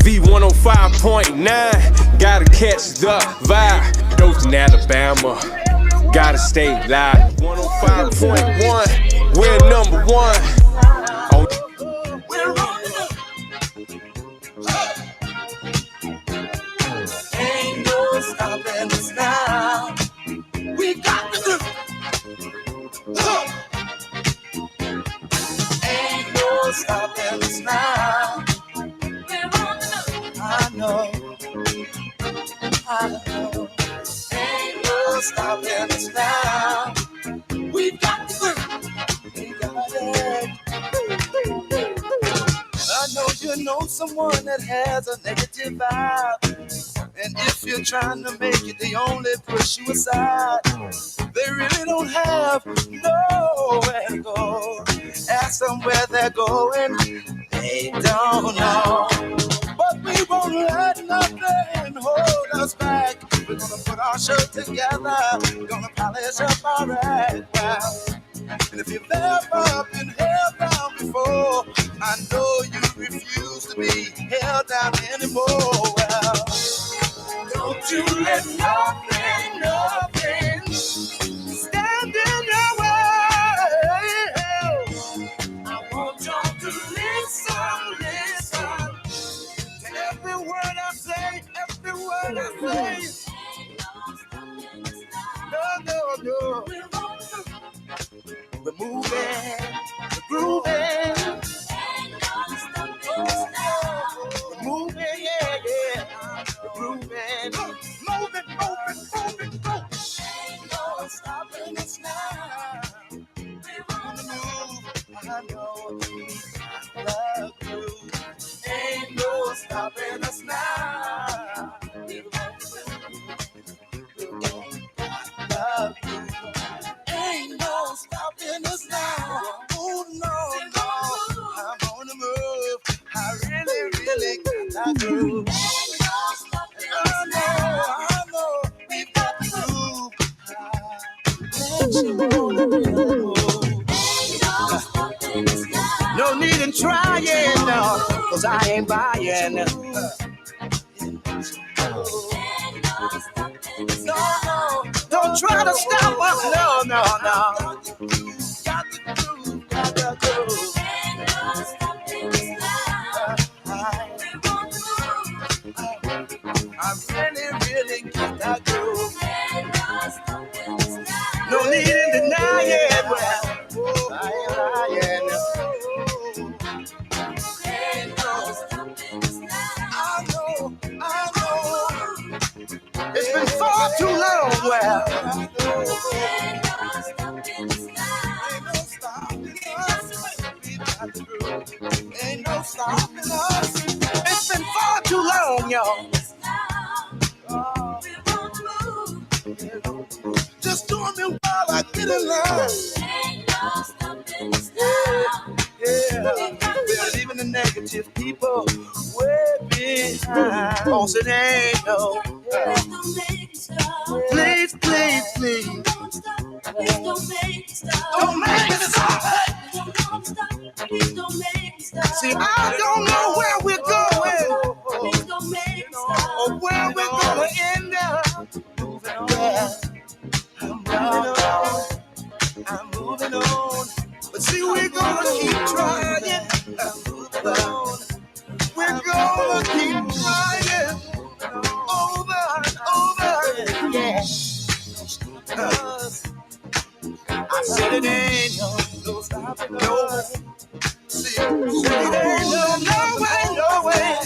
V105.9, gotta catch the vibe. Dothan, Alabama, gotta stay live. 105.1, we're number one. Oh. Ain't no stopping us now. We got to do. Ain't no stopping us now. I know. Ain't no stopping us now. We got to do. We got it. I know you know someone that has a negative vibe. And if you're trying to make it, they only push you aside. They really don't have nowhere to go. Ask them where they're going, they don't know. But we won't let nothing hold us back. We're gonna put our show together, we're gonna polish up our act. And if you've ever been held down before, I know you refuse to be held down anymore. Well, don't you let nothing stand in your way. I want y'all to listen to every word I say, every word I say. No. We're moving, we're grooving. We're moving, yeah. We're grooving. Moving. Ain't no stopping us now. We're on the move. I know we love you. Ain't no stopping us now. We're on the move. Love you. Ain't no stopping us now. Oh no, I'm on the move. I really got that groove. I know, we've got the groove. No need in trying, no, 'cause I ain't buying. No, don't try to stop us, no. Got the groove. I really got that groove. No need in denying, well, I ain't lying. I know. It's been far too long, well. Ain't no stopping us. It's been far too long, y'all. Just doing me while I get in line. We're leaving the negative people way behind. Cause it ain't no. Please. Don't make it stop. See, I don't know where we're going or where we're gonna end up. I'm moving on. But see, we're gonna keep trying. We're gonna keep trying over and over. Yeah. I said it ain't no stopping. No. See, it ain't no way.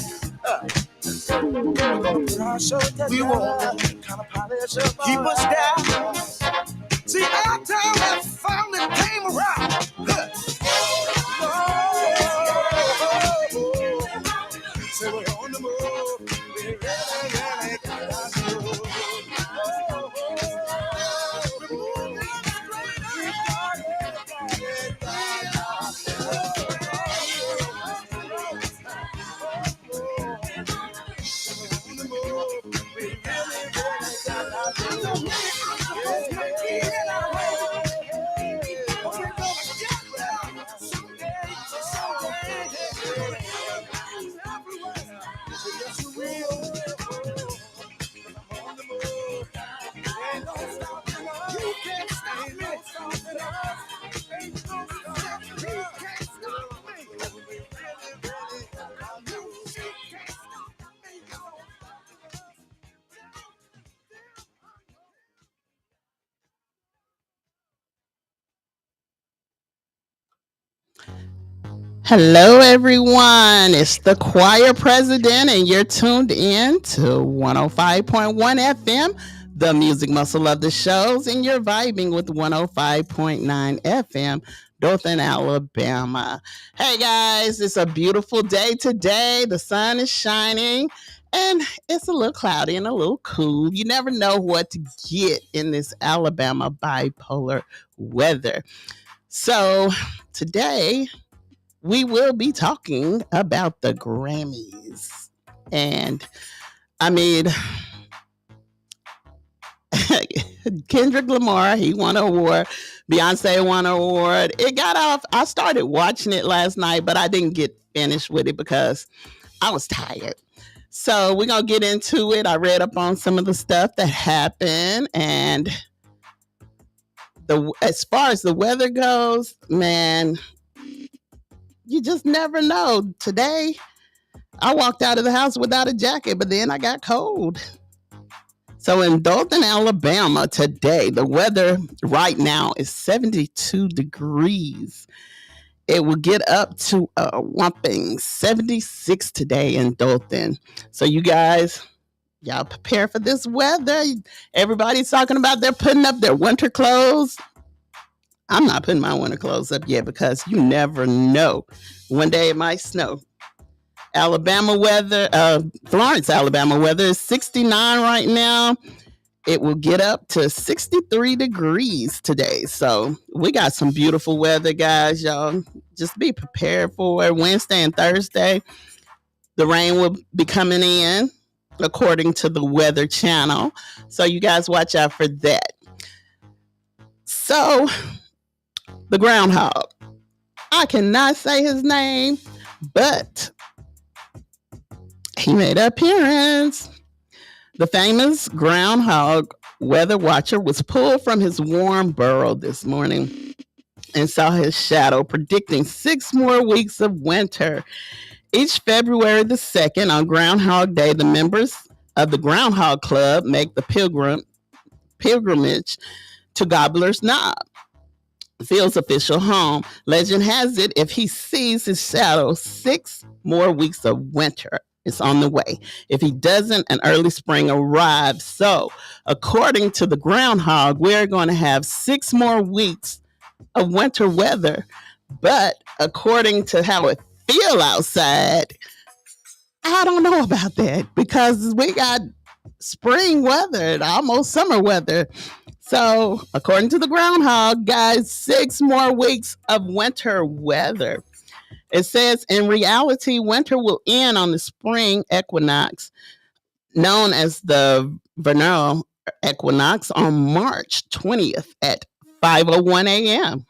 We won't kind of polish up. Keep us down. See, our time has finally came around. So we're on the move. We really got our groove. We're moving straight up. We got it. On the move. We really got our groove. Hello, everyone. It's the choir president, and you're tuned in to 105.1 FM, the music muscle of the shows, and you're vibing with 105.9 FM, Dothan, Alabama. Hey, guys, it's a beautiful day today. The sun is shining, and it's a little cloudy and a little cool. You never know what to get in this Alabama bipolar weather. So, today, we will be talking about the Grammys. And I mean, Kendrick Lamar, he won an award. Beyonce won an award. It got off. I started watching it last night, but I didn't get finished with it because I was tired. So we're going to get into it. I read up on some of the stuff that happened. And as far as the weather goes, man, you just never know. Today, I walked out of the house without a jacket, but then I got cold. So in Dothan, Alabama today, the weather right now is 72 degrees. It will get up to a whopping 76 today in Dothan. So you guys, y'all prepare for this weather. Everybody's talking about they're putting up their winter clothes. I'm not putting my winter clothes up yet because you never know. One day it might snow. Alabama weather, Florence, Alabama weather is 69 right now. It will get up to 63 degrees today. So we got some beautiful weather, guys. Y'all just be prepared for it. Wednesday and Thursday, the rain will be coming in according to the Weather Channel. So you guys watch out for that. So the groundhog, I cannot say his name, but he made an appearance. The famous groundhog weather watcher was pulled from his warm burrow this morning and saw his shadow, predicting 6 more weeks of winter. Each February the 2nd, on Groundhog Day, the members of the Groundhog Club make the pilgrimage to Gobbler's Knob, Phil's official home. Legend has it, if he sees his shadow, 6 more weeks of winter is on the way. If he doesn't, an early spring arrives. So, according to the groundhog, we're going to have 6 more weeks of winter weather. But according to how it feels outside, I don't know about that because we got spring weather and almost summer weather. So, according to the groundhog, guys, 6 more weeks of winter weather. It says, in reality, winter will end on the spring equinox, known as the vernal equinox, on March 20th at 5:01 a.m.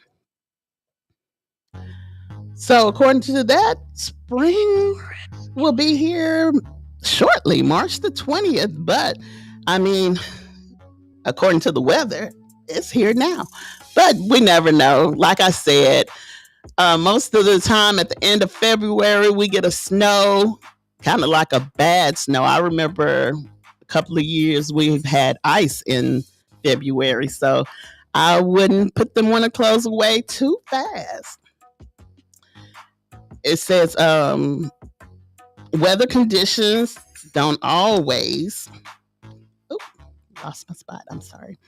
So, according to that, spring will be here shortly, March the 20th. But, I mean, according to the weather, it's here now. But we never know. Like I said, most of the time at the end of February, we get a snow, kind of like a bad snow. I remember a couple of years we've had ice in February, so I wouldn't put the winter clothes away too fast. It says weather conditions don't always. Oops, lost my spot. I'm sorry.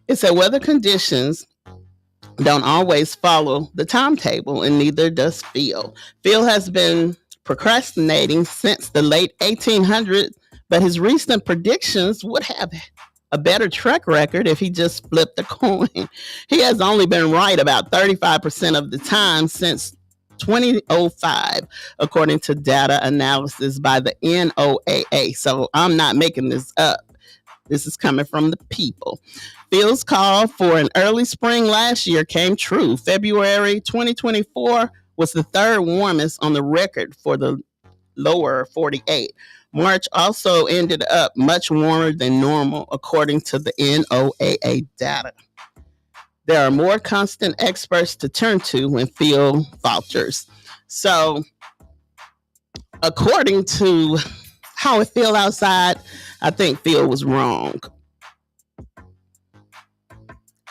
It said weather conditions don't always follow the timetable, and neither does Phil. Phil has been procrastinating since the late 1800s, but his recent predictions would have a better track record if he just flipped a coin. He has only been right about 35% of the time since 2005, according to data analysis by the NOAA. So I'm not making this up. This is coming from the people. Phil's call for an early spring last year came true. February 2024 was the 3rd warmest on the record for the lower 48. March also ended up much warmer than normal, according to the NOAA data. There are more constant experts to turn to when Phil falters. So, according to how it feels outside, I think Phil was wrong.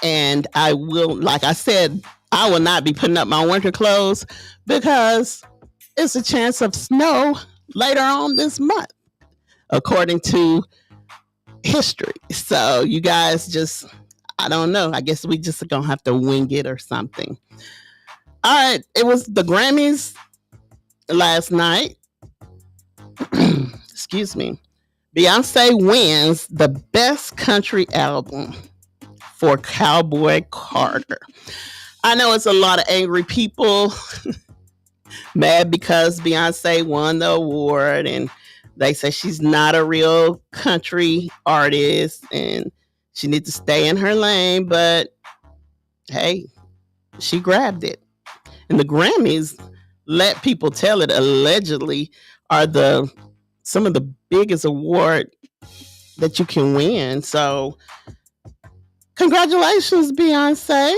And I will, like I said, I will not be putting up my winter clothes because it's a chance of snow later on this month, according to history. So you guys just, I don't know. I guess we just gonna have to wing it or something. All right, it was the Grammys last night. Excuse me. Beyonce wins the best country album for Cowboy Carter. I know it's a lot of angry people mad because Beyonce won the award and they say she's not a real country artist and she needs to stay in her lane, but hey, she grabbed it. And the Grammys, let people tell it, allegedly are the some of the biggest award that you can win. So congratulations, Beyonce.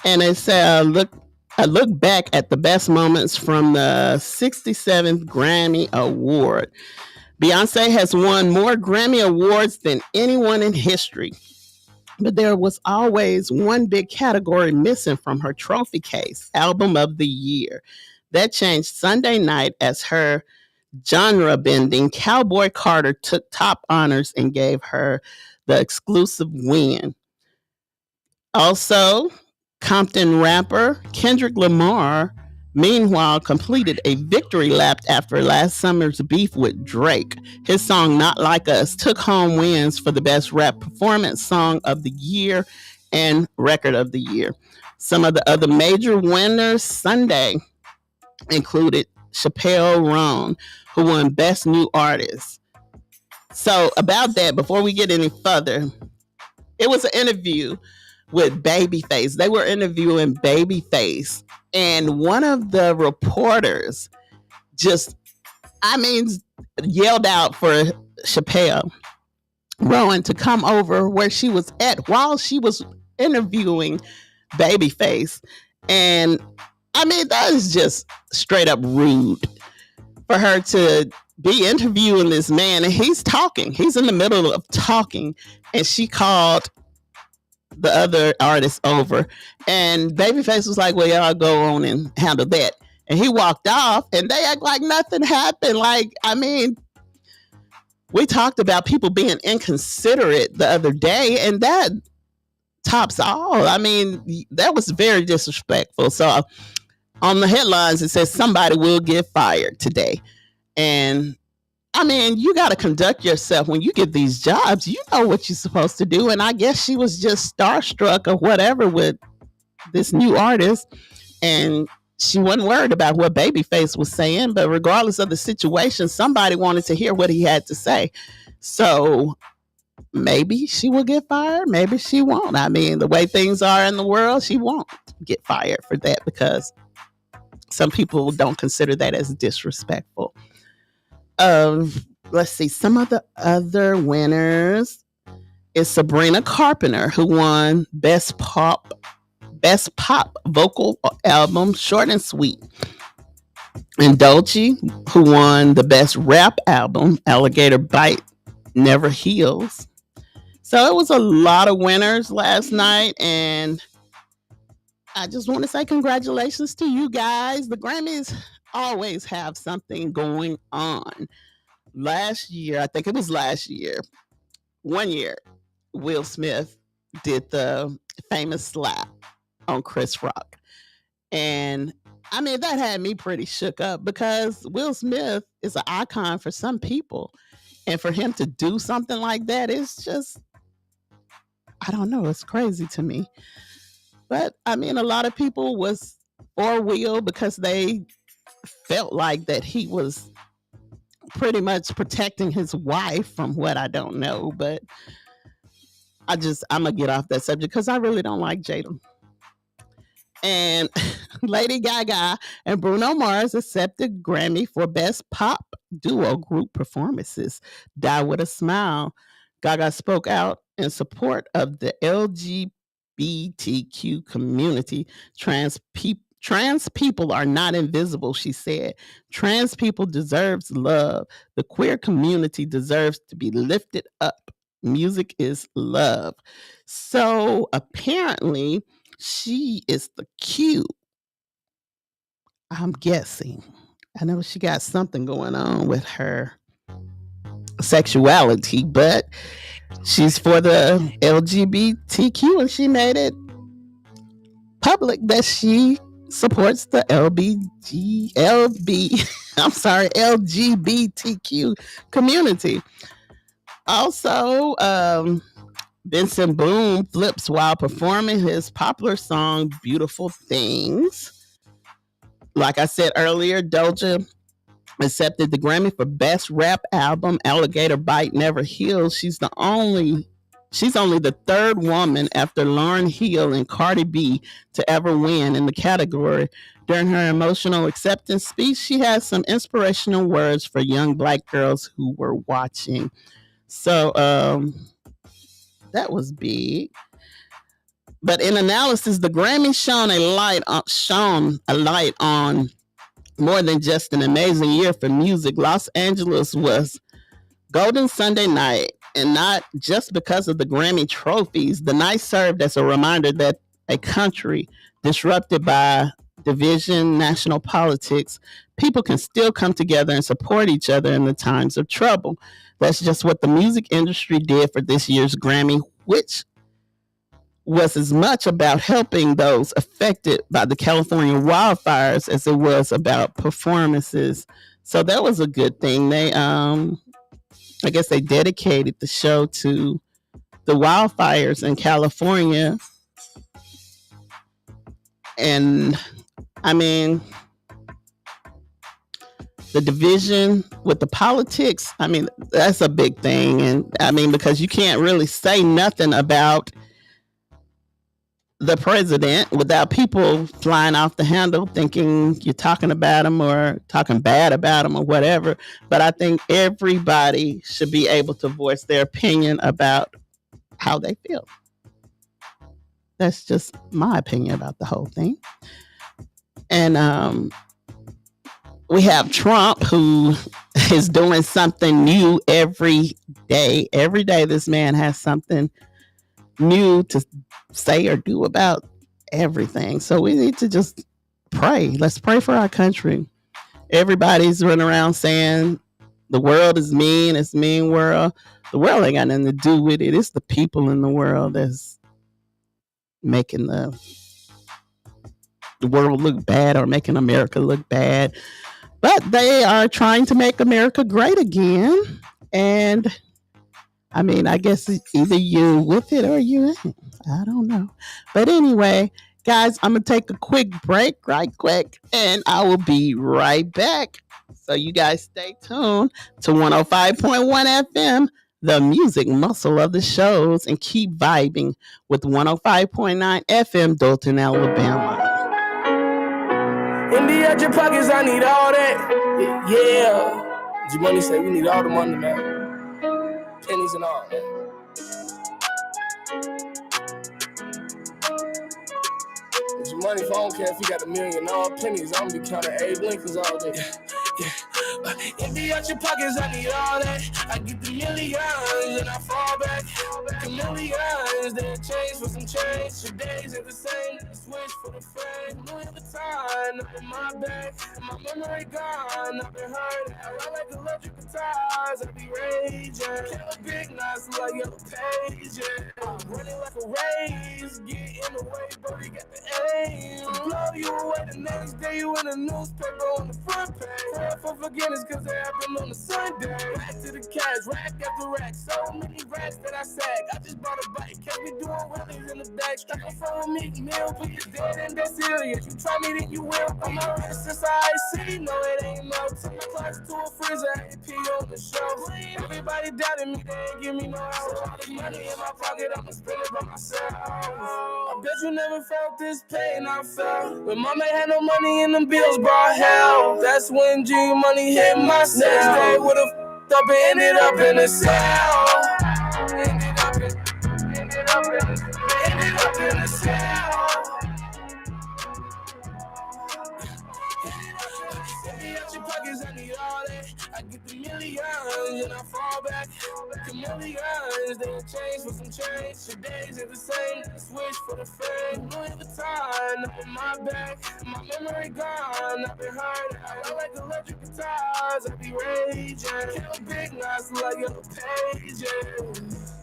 And it said, I look back at the best moments from the 67th Grammy Award. Beyonce has won more Grammy Awards than anyone in history. But there was always one big category missing from her trophy case, Album of the Year. That changed Sunday night as her genre-bending Cowboy Carter took top honors and gave her the exclusive win. Also, Compton rapper Kendrick Lamar, meanwhile, completed a victory lap after last summer's beef with Drake. His song Not Like Us took home wins for the Best Rap Performance Song of the Year and Record of the Year. Some of the other major winners Sunday included Chappelle Roan, who won Best New Artist. So about that, before we get any further, it was an interview with Babyface. They were interviewing Babyface, and one of the reporters just, I mean, yelled out for Chappelle Rowan to come over where she was at while she was interviewing Babyface. And I mean, that is just straight up rude for her to be interviewing this man and he's talking. He's in the middle of talking, and she called the other artist over, and Babyface was like, well, y'all go on and handle that. And he walked off, and they act like nothing happened. Like, I mean, we talked about people being inconsiderate the other day, and that tops all. I mean, that was very disrespectful. So on the headlines, it says somebody will get fired today. And I mean, you got to conduct yourself when you get these jobs. You know what you're supposed to do. And I guess she was just starstruck or whatever with this new artist. And she wasn't worried about what Babyface was saying. But regardless of the situation, somebody wanted to hear what he had to say. So maybe she will get fired. Maybe she won't. I mean, the way things are in the world, she won't get fired for that because some people don't consider that as disrespectful. Let's see, some of the other winners is Sabrina Carpenter, who won Best Pop Vocal Album, Short and Sweet. And Dolce, who won the Best Rap Album, Alligator Bite Never Heals. So it was a lot of winners last night, and I just want to say congratulations to you guys. The Grammys always have something going on. Last year, I think it was last year, one year, Will Smith did the famous slap on Chris Rock. And I mean, that had me pretty shook up because Will Smith is an icon for some people. And for him to do something like that is just, I don't know, it's crazy to me. But I mean, a lot of people was for Will because they felt like that he was pretty much protecting his wife from what I don't know. But I'm gonna get off that subject because I really don't like Jada. And Lady Gaga and Bruno Mars accepted Grammy for Best Pop Duo Group Performances. Die with a Smile. Gaga spoke out in support of the LGBTQ community. Trans people are not invisible, she said. Trans people deserves love. The queer community deserves to be lifted up. Music is love. So apparently, She is the Q, I'm guessing. I know she got something going on with her sexuality, but she's for the LGBTQ and she made it public that she supports the LGBTQ community. Also, Benson Boone flips while performing his popular song Beautiful Things. Like I said earlier, Doja accepted the Grammy for Best Rap Album. Alligator Bite Never Heals. She's only the third woman after Lauryn Hill and Cardi B to ever win in the category. During her emotional acceptance speech, she had some inspirational words for young black girls who were watching. So that was big. But in analysis, the Grammy shone a light on more than just an amazing year for music. Los Angeles was Golden Sunday night, and not just because of the Grammy trophies. The night served as a reminder that a country disrupted by division, national politics, people can still come together and support each other in the times of trouble. That's just what the music industry did for this year's Grammy, which was as much about helping those affected by the California wildfires as it was about performances. So that was a good thing. I guess they dedicated the show to the wildfires in California. And I mean, the division with the politics, I mean, that's a big thing. And I mean, because you can't really say nothing about the president without people flying off the handle thinking you're talking about him or talking bad about him or whatever. But I think everybody should be able to voice their opinion about how they feel. That's just my opinion about the whole thing. And we have Trump, who is doing something new every day. Every day this man has something new to say or do about everything. So we need to just pray. Let's pray for our country. Everybody's running around saying the world is mean. It's a mean world. The world ain't got nothing to do with it. It's the people in the world that's making the world look bad or making America look bad. But they are trying to make America great again. And I mean, I guess either you with it or you ain't. I don't know. But anyway, guys, I'm going to take a quick break, right quick, and I will be right back. So you guys stay tuned to 105.1 FM, the music muscle of the shows, and keep vibing with 105.9 FM, Dalton, Alabama. In the edge of pockets, I need all that. Yeah. G-Money say we need all the money, man. Pennies and all, man. G-Money, if I don't care if you got a million, all pennies, I'm gonna be counting Abe Lincolns all day. Empty out your pockets, I need all that. I get the millions and I fall back. The millions, then change for some change. Your days ain't the same, then switch for the fame. Louis Vuitton, up in my back. My memory gone, I've been hurt. I ride like electric guitars, I be raging. Kill a big knots like yellow pages. Running like a race, get in the way, but he got the aim. Blow you away the next day, you in the newspaper on the front page. Pray for forgiveness, cause it happened on a Sunday. Back to the cash, rack after rack. So many racks that I sag. I just bought a bike, kept me doing wheelies in the back. Stuck on phone with me, meal, but you're dead and that's serious. You try me, then you will. On my wrist, since I see, no, it ain't melting. My closet to a freezer, AP on the shelf. Everybody doubted me, they ain't give me no help. All this money in my pocket, I'ma spend it by myself. I bet you never felt this pain I felt when mama had no money and them bills brought hell. That's when G-Money hit my cell. Next day would've f***ed up and ended up in a cell. Ended up in a cell. Empty out your pockets, I need all that. I get the millions and I fall back. Chameleons, they change for some change. Your days are the same, switch for the fame. Louis Vuitton up in my back. My memory gone, I've been hurt. I like electric guitars, I be raging. Kill big knots like Yellow Pages.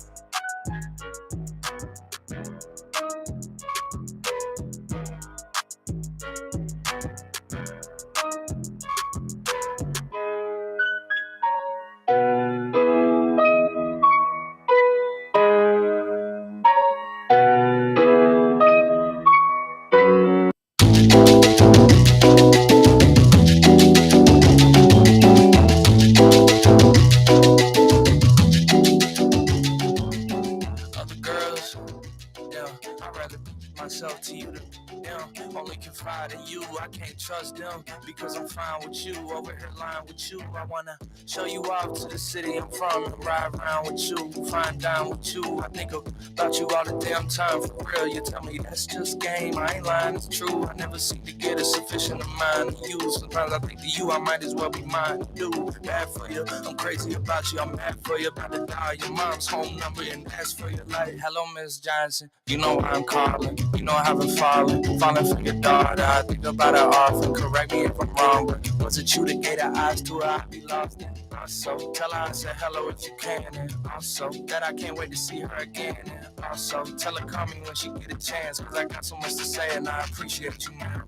To you to them, only confide in you. I can't trust them because I'm fine with you. Over here lying with you. I wanna show you off to the city I'm from and ride around with you, find down with you. I think about you all the damn time for real. You tell me that's just game. I ain't lying, it's true. I never seem to get a sufficient amount of you. Sometimes I think to you, I might as well be mine. Do bad for you. I'm crazy about you. I'm mad for you. About to dial your mom's home number and ask for your life. Hello, Miss Johnson. You know why I'm calling. You know I haven't falling for your daughter. I think about her often. Correct me if I'm wrong, but was it you that gave her eyes to her? I'd be lost in. Also, tell her I said hello if you can, and also that I can't wait to see her again. And also, tell her call me when she get a chance, cause I got so much to say and I appreciate you, man.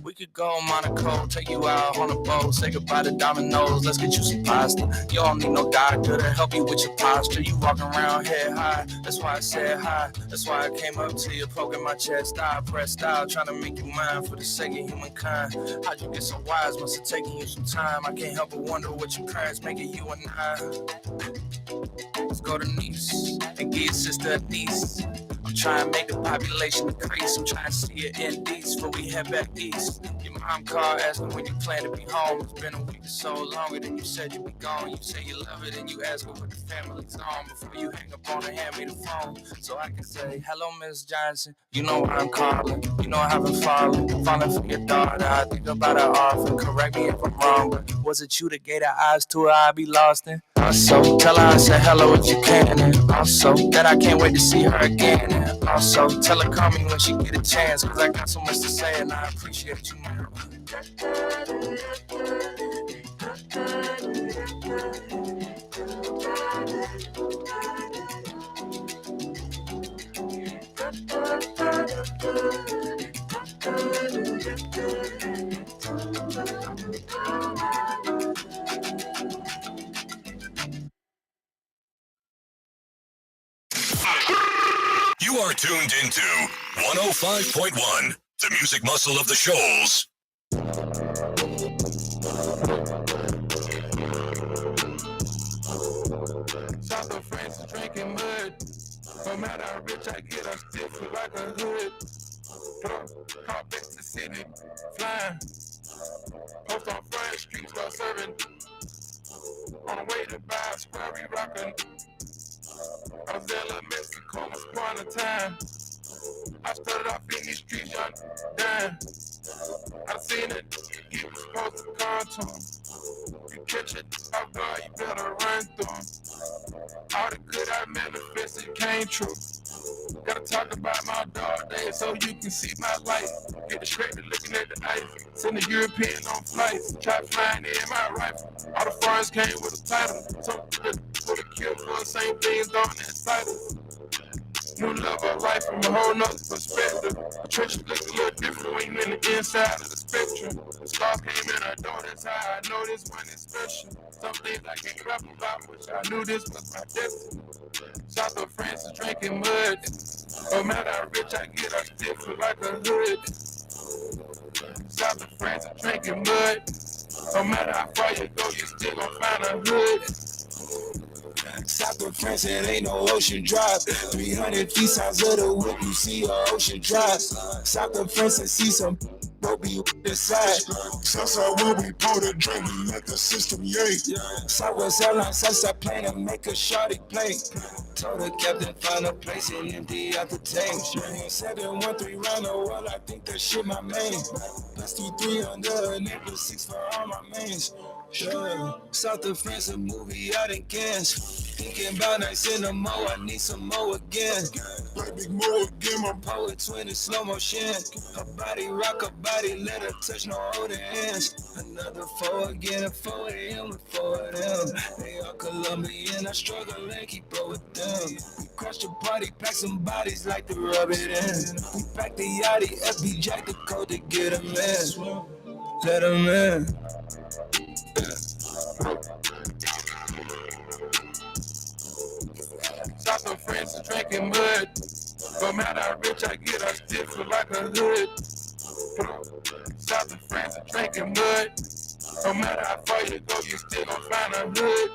We could go on Monaco, take you out on a boat, say goodbye to Domino's, let's get you some pasta. You don't need no doctor to help you with your posture. You walking around head high, that's why I said hi. That's why I came up to you, poking my chest out, pressed out, trying to make you mine for the sake of humankind. How'd you get so wise? Must have taken you some time. I can't help but wonder what your parents making you and I. Let's go to Nice and give your sister a niece. I'm trying to make the population increase. I'm trying to see it in East before we head back east. Your mom called asking when you plan to be home. It's been a week or so longer than you said you'd be gone. You say you love it and you ask her what the family's on before you hang up on her, hand me the phone so I can say, hello, Miss Johnson. You know why I'm calling. You know I haven't fallen for your daughter. I think about her often. Correct me if I'm wrong, but was it you that gave her eyes to her? I'd be lost in. Also, tell her I said hello if you can, and also that I can't wait to see her again. And also, tell her call me when she get a chance, cause I got so much to say and I appreciate you, man. You are tuned into 105.1, the music muscle of the shoals. South of France is drinking mud. No matter how rich I get, I still feel like a hood. Caught back to city, flying. Post on Front Street, start serving. On the way to buy a square, we rockin'. I was in Mexico, once upon a time. I started off in these streets, young, dying. I seen it, you was supposed to come to him. You catch it, off guard, you better run through him. All the good I manifested came true. Gotta talk about my dog days so you can see my life. Get distracted looking at the ice. Send the European on flights. Try flying in my rifle. All the foreigners came with a title. Some would have killed for the same things done inside us. New love of life from a whole nother perspective. The trenches look a little different when you're in the inside of the spectrum. The scars came in her door, that's how I know this one is special. Some things I can't rap about, which I knew this was my destiny. South of France is drinking mud. No matter how rich I get, I still feel like a hood. South of France is drinking mud. No matter how far you go, you still gon' find a hood. South of France, it ain't no ocean drive. 300 feet south of the whip, you see a ocean drive. South of France, and see some Bro, be inside. Southside where we pour the drink, we let the system yank. Southwest Airlines, Southside plane and make a shawty play. Told the captain find a place and empty out the tank. 713 round the world, I think that shit my main. Plus 2-3 under a necklace, 6 for all my mains. Yeah. South of France, a movie out in Cannes. Thinking about nights in the Mo, I need some Mo again. Like Big Mo again, my Poet twin in slow motion. Her body rock, her body, let her touch, no holding hands. Another 4 again, at 4 a.m. and 4 a.m. They are Colombian, I struggle and keep up with them. We crush the party, pack some bodies like to rub it in. We pack the yachty, FB Jack the code to get him in. Let him in. South of France drinking mud. No matter how rich I get, I still feel like a hood. South of France drinking mud. No matter how far you go, you still gon' find a hood.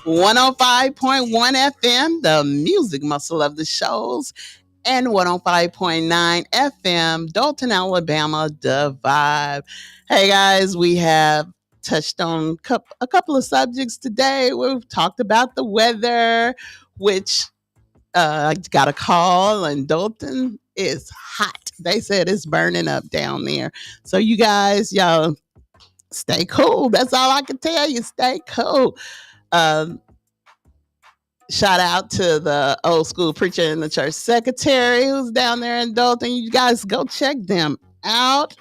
105.1 FM, the music muscle of the shows, and 105.9 FM, Dalton, Alabama, the vibe. Hey guys, we have touched on a couple of subjects today. We've talked about the weather, which I got a call, and Dalton is hot. They said it's burning up down there. So you guys, y'all stay cool. That's all I can tell you. Stay cool. Shout out to the old school preacher and the church secretary who's down there in Dalton. You guys go check them out.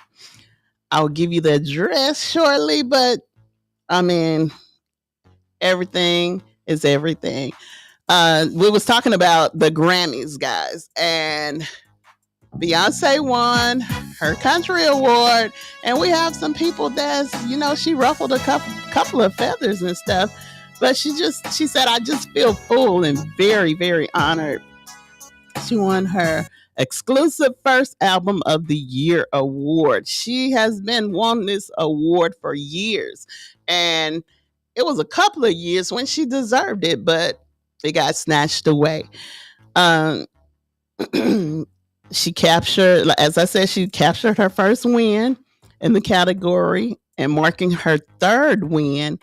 I'll give you the address shortly, but I mean, everything is everything. We was talking about the Grammys, guys, and Beyonce won her country award, and we have some people that's, she ruffled a couple of feathers and stuff, but she said, I just feel full and very, very honored. She won her exclusive first album of the year award. She has been wanting this award for years, and it was a couple of years when she deserved it, but it got snatched away. She captured, as I said, she captured her first win in the category and marking her third win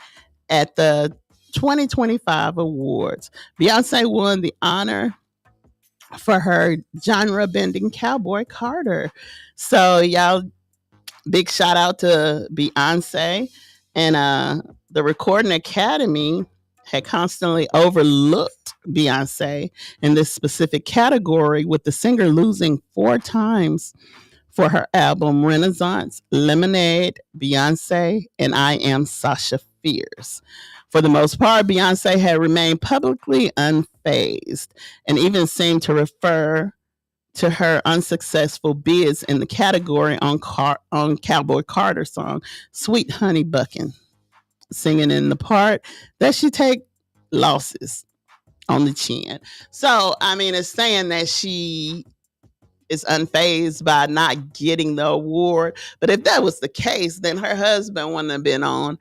at the 2025 awards. Beyonce won the honor for her genre-bending Cowboy Carter. So y'all, big shout out to Beyonce. And the Recording Academy had constantly overlooked Beyonce in this specific category, with the singer losing 4 times for her album Renaissance, Lemonade, Beyonce, and I Am Sasha Fierce. For the most part, Beyonce had remained publicly unfazed and even seemed to refer to her unsuccessful bids in the category on Cowboy Carter song, Sweet Honey Buckin', singing in the part that she take losses on the chin. So, I mean, it's saying that she is unfazed by not getting the award. But if that was the case, then her husband wouldn't have been on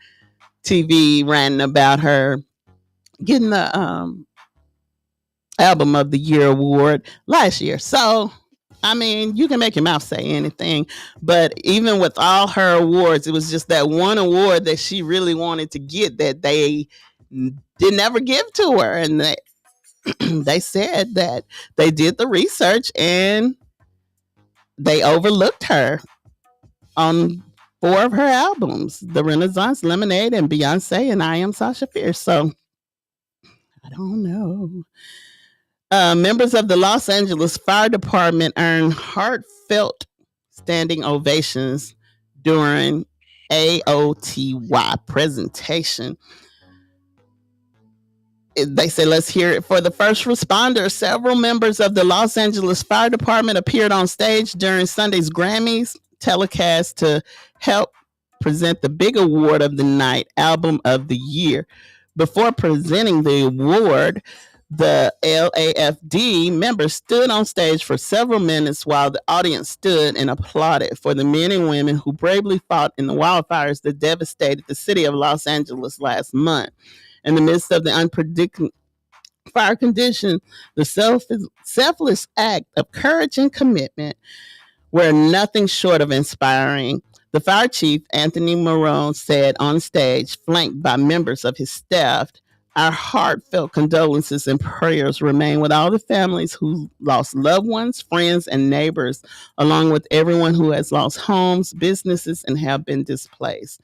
TV ranting about her getting the album of the year award last year. So, I mean, you can make your mouth say anything, but even with all her awards, it was just that one award that she really wanted to get that they did never give to her. And they said that they did the research and they overlooked her on 4 of her albums, the Renaissance, Lemonade, and Beyonce, and I Am Sasha Fierce. So, I don't know. Members of the Los Angeles Fire Department earned heartfelt standing ovations during AOTY presentation. They say, let's hear it for the first responders. Several members of the Los Angeles Fire Department appeared on stage during Sunday's Grammys telecast to help present the big award of the night, Album of the Year. Before presenting the award, the LAFD members stood on stage for several minutes while the audience stood and applauded for the men and women who bravely fought in the wildfires that devastated the city of Los Angeles last month. In the midst of the unpredictable fire condition, the selfless act of courage and commitment were nothing short of inspiring. The fire chief, Anthony Marone, said on stage, flanked by members of his staff, our heartfelt condolences and prayers remain with all the families who lost loved ones, friends, and neighbors, along with everyone who has lost homes, businesses, and have been displaced.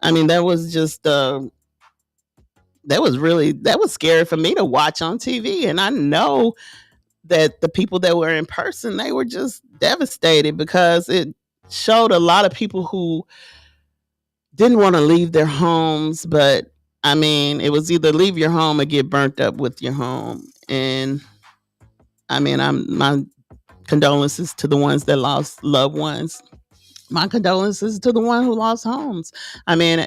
I mean, that was just that was scary for me to watch on TV. And I know that the people that were in person, they were just devastated because it showed a lot of people who didn't want to leave their homes. But I mean, it was either leave your home or get burnt up with your home. And I mean, my condolences to the ones that lost loved ones. My condolences to the one who lost homes. I mean,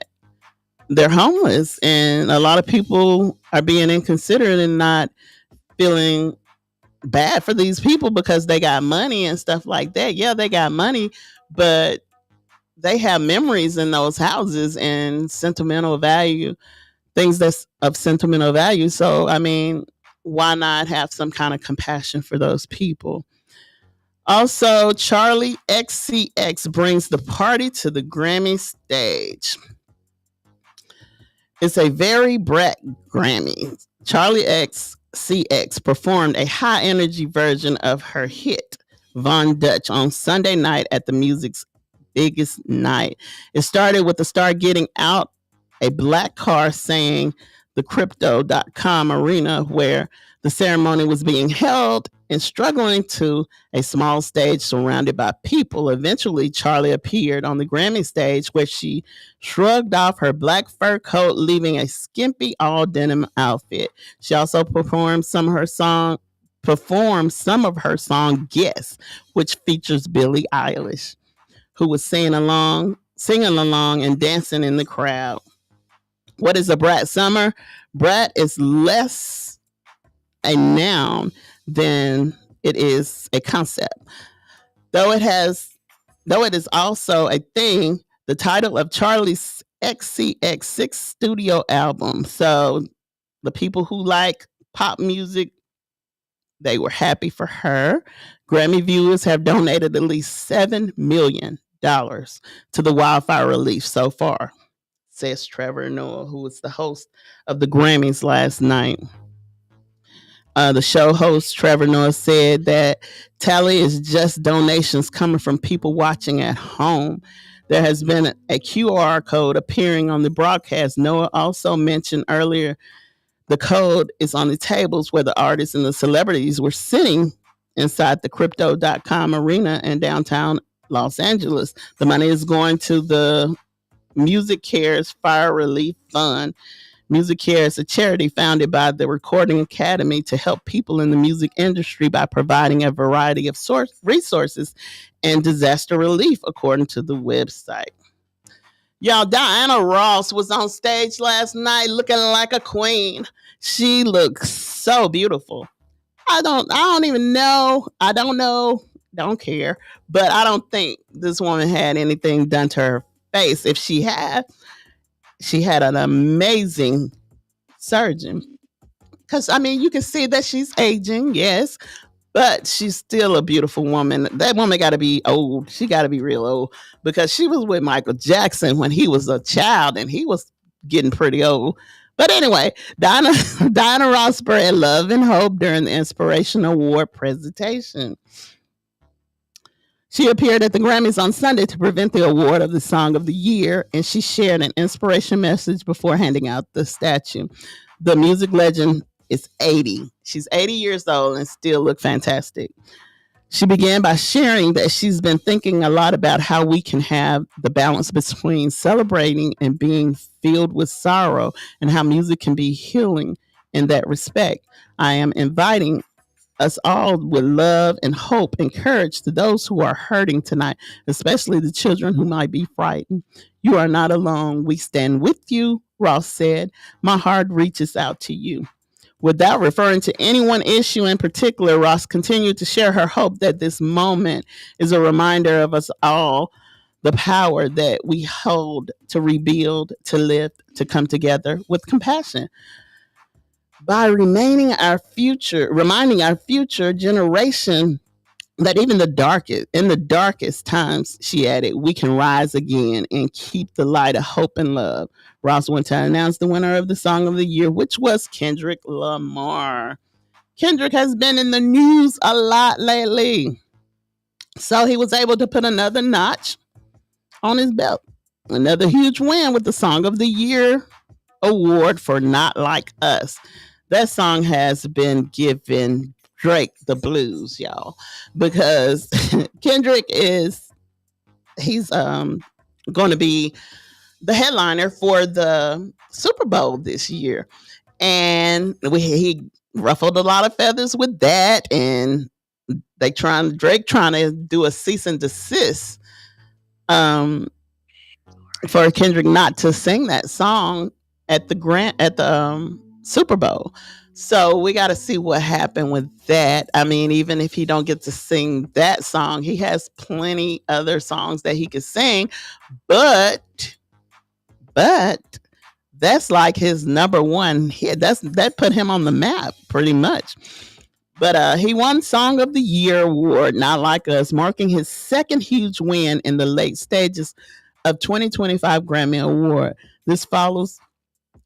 they're homeless, and a lot of people are being inconsiderate and not feeling bad for these people because they got money and stuff like that. Yeah, they got money, but they have memories in those houses and sentimental value, things that's of sentimental value. So, I mean, why not have some kind of compassion for those people? Also, Charlie XCX brings the party to the Grammy stage. It's a very Brat Grammy. Charlie XCX performed a high energy version of her hit, Von Dutch, on Sunday night at the music's biggest night. It started with the star getting out a black car saying the crypto.com arena where the ceremony was being held and struggling to a small stage surrounded by people. Eventually, Charlie appeared on the Grammy stage where she shrugged off her black fur coat, leaving a skimpy all denim outfit. She also performed some of her song Guess, which features Billie Eilish, who was singing along and dancing in the crowd. What is a Brat Summer? Brat is less a noun than it is a concept. Though it is also a thing, the title of Charlie's XCX sixth studio album. So the people who like pop music, they were happy for her. Grammy viewers have donated at least $7 million to the wildfire relief so far, says Trevor Noah, who was the host of the Grammys last night. The show host, Trevor Noah, said that tally is just donations coming from people watching at home. There has been a QR code appearing on the broadcast. Noah also mentioned earlier the code is on the tables where the artists and the celebrities were sitting inside the crypto.com arena in downtown Los Angeles. The money is going to the Music Cares Fire Relief Fund. Music Care is a charity founded by the Recording Academy to help people in the music industry by providing a variety of resources and disaster relief, according to the website. Y'all, Diana Ross was on stage last night looking like a queen. She looks so beautiful. I don't even know. I don't know. Don't care. But I don't think this woman had anything done to her face. If she had an amazing surgeon. Because, I mean, you can see that she's aging, yes, but she's still a beautiful woman. That woman got to be old. She got to be real old because she was with Michael Jackson when he was a child and he was getting pretty old. But anyway, Diana Ross spread love and hope during the Inspiration Award presentation. She appeared at the Grammys on Sunday to present the award of the Song of the Year, and she shared an inspiration message before handing out the statue. The music legend is 80. She's 80 years old and still look fantastic. She began by sharing that she's been thinking a lot about how we can have the balance between celebrating and being filled with sorrow, and how music can be healing in that respect. I am inviting us all with love and hope and courage to those who are hurting tonight, especially the children who might be frightened. You are not alone. We stand with you, Ross said. My heart reaches out to you. Without referring to any one issue in particular, Ross continued to share her hope that this moment is a reminder of us all the power that we hold to rebuild, to lift, to come together with compassion. By reminding our future generation that even in the darkest times, she added, we can rise again and keep the light of hope and love. Ross went to announce the winner of the Song of the Year, which was Kendrick Lamar. Kendrick has been in the news a lot lately, so he was able to put another notch on his belt. Another huge win with the Song of the Year award for Not Like Us. That song has been giving Drake the blues, y'all, because Kendrick he's going to be the headliner for the Super Bowl this year, and he ruffled a lot of feathers with that, and Drake trying to do a cease and desist for Kendrick not to sing that song at the Super Bowl. So we got to see what happened with that. I mean, even if he don't get to sing that song, he has plenty other songs that he could sing. But that's like his number one hit. That put him on the map pretty much. But he won Song of the Year award, Not Like Us, marking his second huge win in the late stages of 2025 Grammy Award. This follows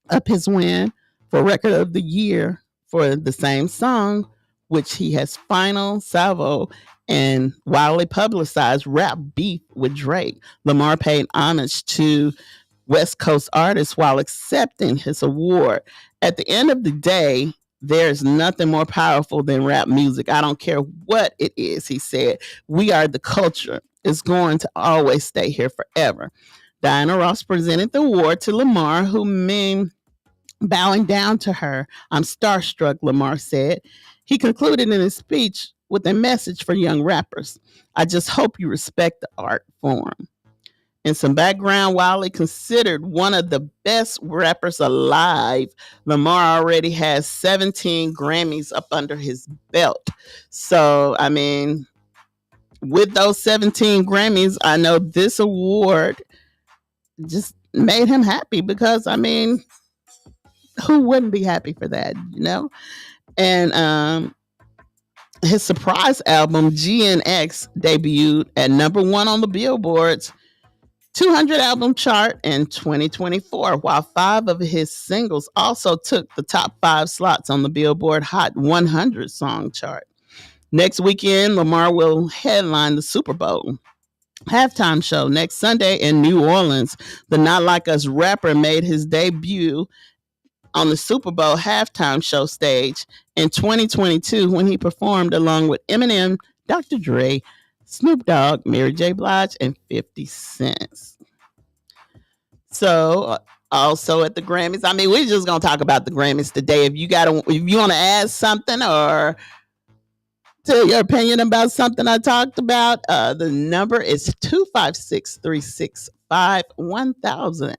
up his win for Record of the Year for the same song, which he has final salvo and widely publicized rap beef with Drake. Lamar paid homage to West Coast artists while accepting his award. At the end of the day, there's nothing more powerful than rap music. I don't care what it is, he said. We are the culture. It's going to always stay here forever. Diana Ross presented the award to Lamar, who meant bowing down to her. I'm starstruck, Lamar said. He concluded in his speech with a message for young rappers. I just hope you respect the art form. In some background, Wiley considered one of the best rappers alive. Lamar already has 17 Grammys up under his belt. So, I mean, with those 17 Grammys, I know this award just made him happy because, I mean, who wouldn't be happy for that, you know? And his surprise album, GNX, debuted at number one on the Billboard's 200 album chart in 2024, while 5 of his singles also took the top 5 slots on the Billboard Hot 100 song chart. Next weekend, Lamar will headline the Super Bowl halftime show next Sunday in New Orleans. The Not Like Us rapper made his debut on the Super Bowl halftime show stage in 2022 when he performed along with Eminem, Dr. Dre, Snoop Dogg, Mary J. Blige, and 50 Cent. So, also at the Grammys, I mean, we're just gonna talk about the Grammys today. If you want to add something or tell your opinion about something I talked about, the number is 256-365-1000.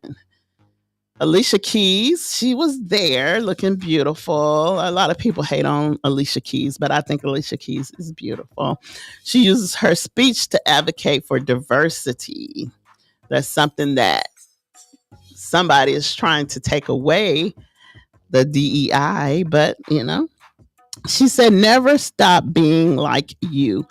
Alicia Keys, she was there looking beautiful. A lot of people hate on Alicia Keys, but I think Alicia Keys is beautiful. She uses her speech to advocate for diversity. That's something that somebody is trying to take away, the DEI, but you know, she said, never stop being like you.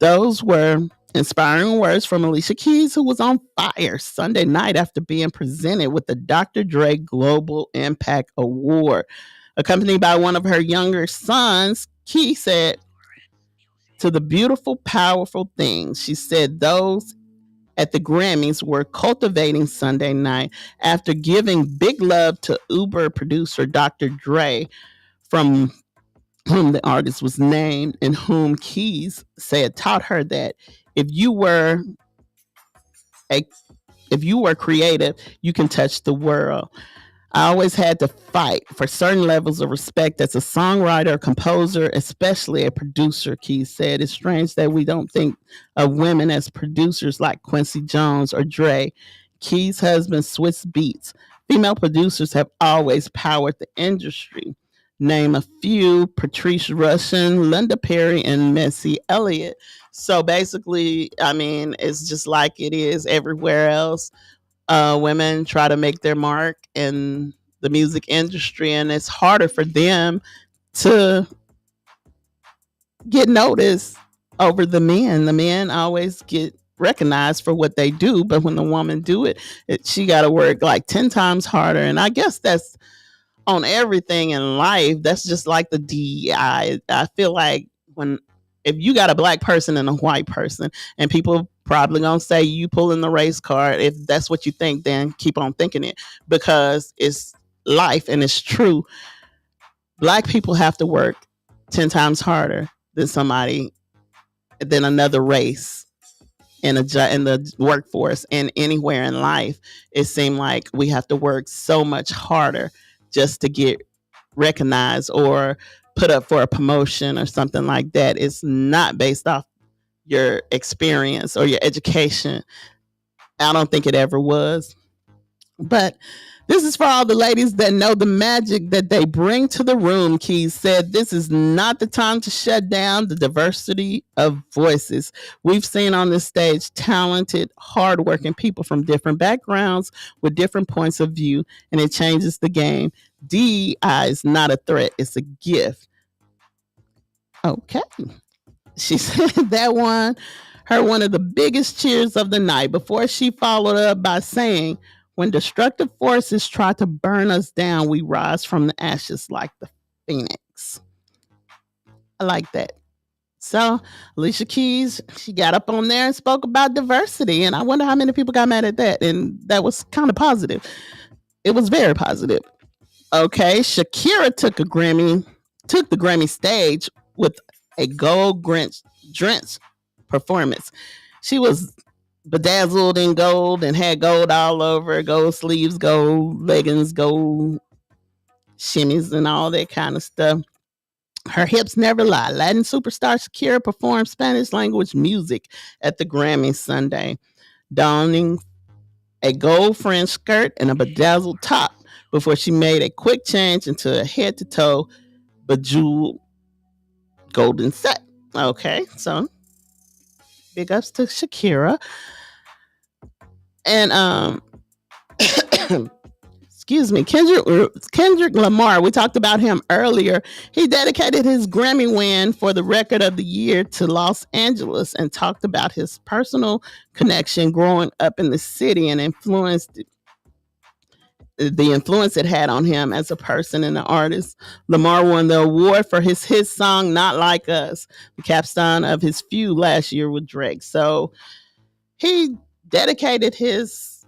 Those were inspiring words from Alicia Keys, who was on fire Sunday night after being presented with the Dr. Dre Global Impact Award. Accompanied by one of her younger sons, Keys said, to the beautiful, powerful things. She said those at the Grammys were cultivating Sunday night after giving big love to Uber producer Dr. Dre, from whom the artist was named, and whom Keys said taught her that if you were creative, you can touch the world. I always had to fight for certain levels of respect as a songwriter, composer, especially a producer, Keys said. It's strange that we don't think of women as producers like Quincy Jones or Dre. Keys' husband, Swiss Beats. Female producers have always powered the industry. Name a few: Patrice Rushen, Linda Perry, and Missy Elliott. So basically, I mean, it's just like it is everywhere else. Women try to make their mark in the music industry, and it's harder for them to get noticed over the men. The men always get recognized for what they do, but when the woman do she got to work like 10 times harder. And I guess that's on everything in life. That's just like the DEI. I feel like when if you got a black person and a white person, and people probably gonna say you pulling the race card. If that's what you think, then keep on thinking it, because it's life and it's true. Black people have to work 10 times harder than another race in the workforce and anywhere in life. It seemed like we have to work so much harder just to get recognized or put up for a promotion or something like that. It's not based off your experience or your education. I don't think it ever was. But this is for all the ladies that know the magic that they bring to the room. Keys said this is not the time to shut down the diversity of voices. We've seen on this stage talented, hardworking people from different backgrounds with different points of view, and it changes the game. DEI is not a threat, it's a gift. Okay. She said that one of the biggest cheers of the night, before she followed up by saying, when destructive forces try to burn us down, we rise from the ashes like the phoenix. I like that. So Alicia Keys, she got up on there and spoke about diversity. And I wonder how many people got mad at that. And that was kind of positive. It was very positive. Okay, Shakira took the Grammy stage with a gold drenched performance. She was bedazzled in gold and had gold all over, gold sleeves, gold leggings, gold shimmies, and all that kind of stuff. Her hips never lie. Latin superstar Shakira performed Spanish language music at the Grammy Sunday, donning a gold fringe skirt and a bedazzled top before she made a quick change into a head to toe bejeweled golden set. Okay, so big ups to Shakira. And excuse me, Kendrick Lamar, we talked about him earlier. He dedicated his Grammy win for the record of the year to Los Angeles and talked about his personal connection growing up in the city and the influence it had on him as a person and an artist. Lamar won the award for his hit song Not Like Us, the capstone of his feud last year with Drake. So he dedicated his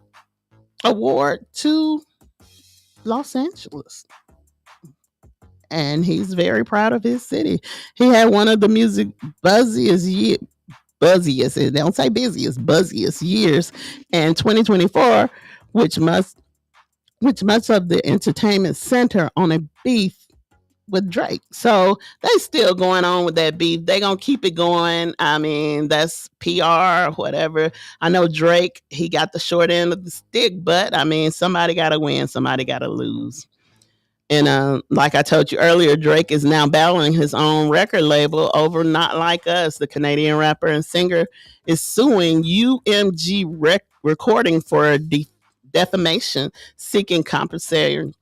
award to Los Angeles. And he's very proud of his city. He had one of the music buzziest, they don't say busiest, buzziest years in 2024, which much of the entertainment center on a beef with Drake. So they still going on with that beef. They gonna keep it going. I mean, that's PR or whatever. I know Drake, he got the short end of the stick, but I mean, somebody gotta win, somebody gotta lose. And like I told you earlier, Drake is now battling his own record label over Not Like Us. The Canadian rapper and singer is suing UMG Recording for defamation, seeking compensatory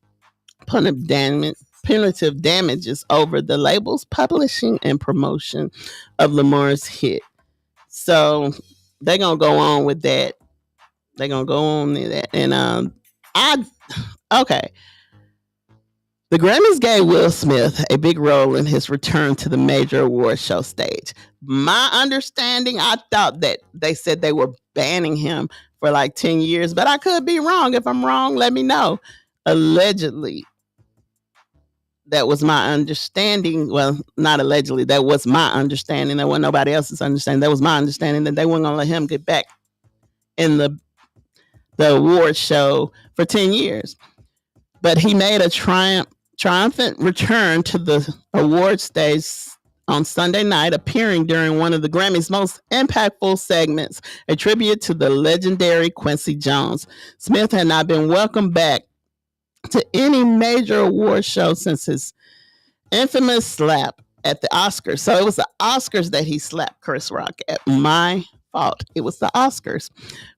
punitive damages over the label's publishing and promotion of Lamar's hit. So they're gonna go on with that. They're gonna go on with that. And okay. The Grammys gave Will Smith a big role in his return to the major award show stage. My understanding, I thought that they said they were banning him for like 10 years, but I could be wrong. If I'm wrong, let me know. Allegedly, that was my understanding. Well, not allegedly, that was my understanding. That wasn't nobody else's understanding. That was my understanding that they weren't going to let him get back in the award show for 10 years. But he made a triumphant return to the award stage on Sunday night, appearing during one of the Grammy's most impactful segments, a tribute to the legendary Quincy Jones. Smith had not been welcomed back to any major award show since his infamous slap at the Oscars. So it was the Oscars that he slapped Chris Rock at. My fault. It was the Oscars,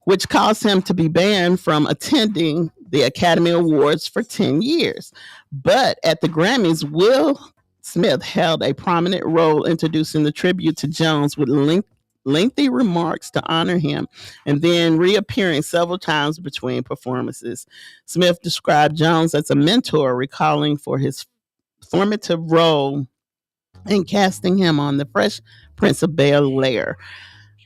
which caused him to be banned from attending the Academy Awards for 10 years. But at the Grammys, Will Smith held a prominent role introducing the tribute to Jones with lengthy remarks to honor him, and then reappearing several times between performances. Smith described Jones as a mentor, recalling for his formative role in casting him on The Fresh Prince of Bel-Air.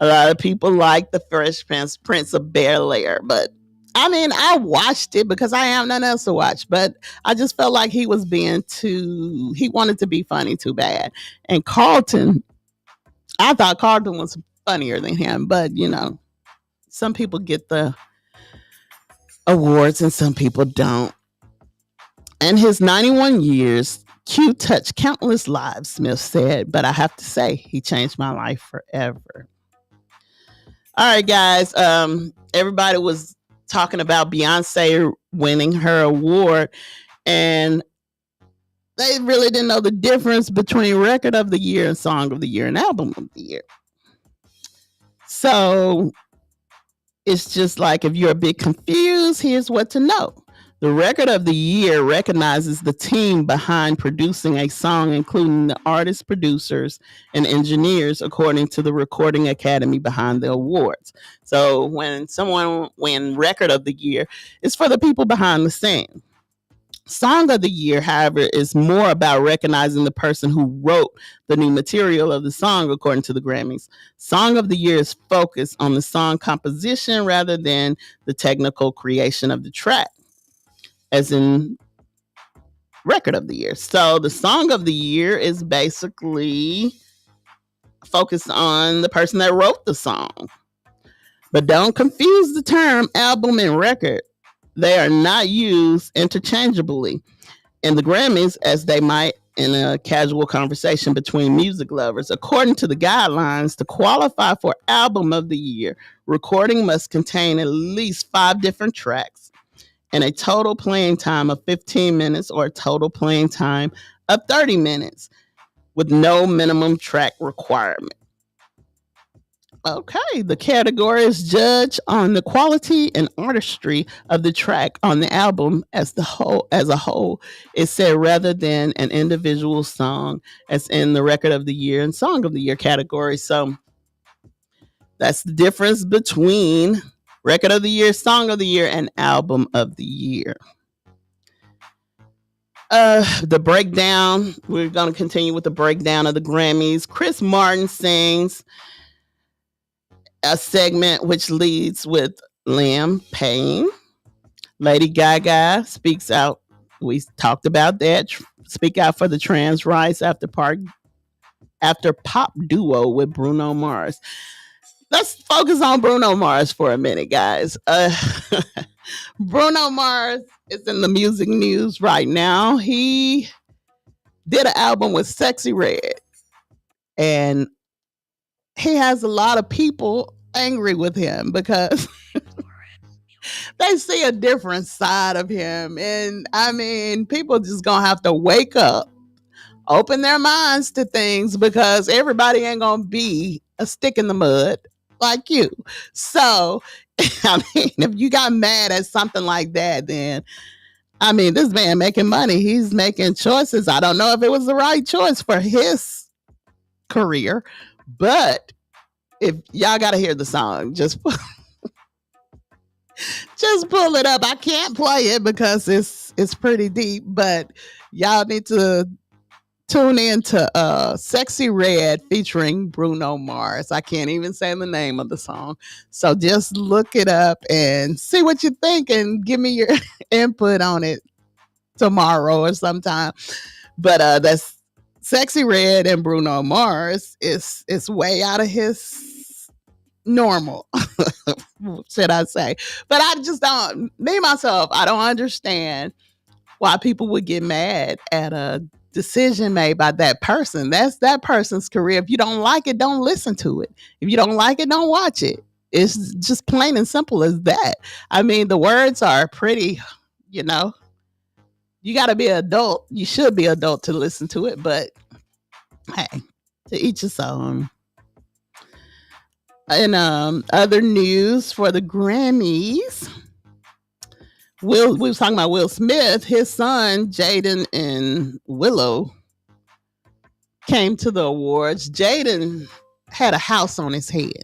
A lot of people like The Fresh Prince of Bel-Air, but I mean, I watched it because I have nothing else to watch, but I just felt like he was he wanted to be funny too bad. And I thought Carlton was funnier than him, but some people get the awards and some people don't. In his 91 years, Q touched countless lives, Smith said, but I have to say, he changed my life forever. All right, guys. Everybody was talking about Beyonce winning her award, and they really didn't know the difference between Record of the Year and Song of the Year and Album of the Year. So it's just like, if you're a bit confused, here's what to know. The Record of the Year recognizes the team behind producing a song, including the artists, producers, and engineers, according to the Recording Academy behind the awards. So when someone wins Record of the Year, it's for the people behind the scene. Song of the Year, however, is more about recognizing the person who wrote the new material of the song, according to the Grammys. Song of the Year is focused on the song composition rather than the technical creation of the track, as in Record of the Year. So the Song of the Year is basically focused on the person that wrote the song. But don't confuse the term album and record. They are not used interchangeably in the Grammys as they might in a casual conversation between music lovers. According to the guidelines, to qualify for Album of the Year, recording must contain at least 5 different tracks and a total playing time of 15 minutes or a total playing time of 30 minutes with no minimum track requirement. Okay, the category is judged on the quality and artistry of the track on the album as a whole, is said, rather than an individual song, as in the Record of the Year and Song of the Year category. So that's the difference between Record of the Year, Song of the Year, and Album of the Year. The breakdown, we're going to continue with the breakdown of the Grammys. Chris Martin sings a segment which leads with Liam Payne. Lady Gaga speaks out. We talked about that. Speak out for the trans rights after pop duo with Bruno Mars. Let's focus on Bruno Mars for a minute, guys. Bruno Mars is in the music news right now. He did an album with Sexy Red, and he has a lot of people angry with him because they see a different side of him. And I mean, people just gonna have to wake up, open their minds to things, because everybody ain't gonna be a stick in the mud like you. So, I mean, if you got mad at something like that, then I mean, this man making money, he's making choices. I don't know if it was the right choice for his career, but if y'all got to hear the song, just pull it up. I can't play it because it's pretty deep, but y'all need to tune in to Sexy Red featuring Bruno Mars. I can't even say the name of the song. So just look it up and see what you think and give me your input on it tomorrow or sometime. But that's Sexy Red and Bruno Mars. It's way out of his normal, should I say. But I just don't, me myself, I don't understand why people would get mad at a decision made by that person. That's that person's career. If you don't like it, don't listen to it. If you don't like it, don't watch it. It's just plain and simple as that. I mean, the words are pretty, you know, you got to be an adult. You should be adult to listen to it, but hey, to each his own. And other news for the Grammys. We was talking about Will Smith. His son Jaden and Willow came to the awards. Jaden had a house on his head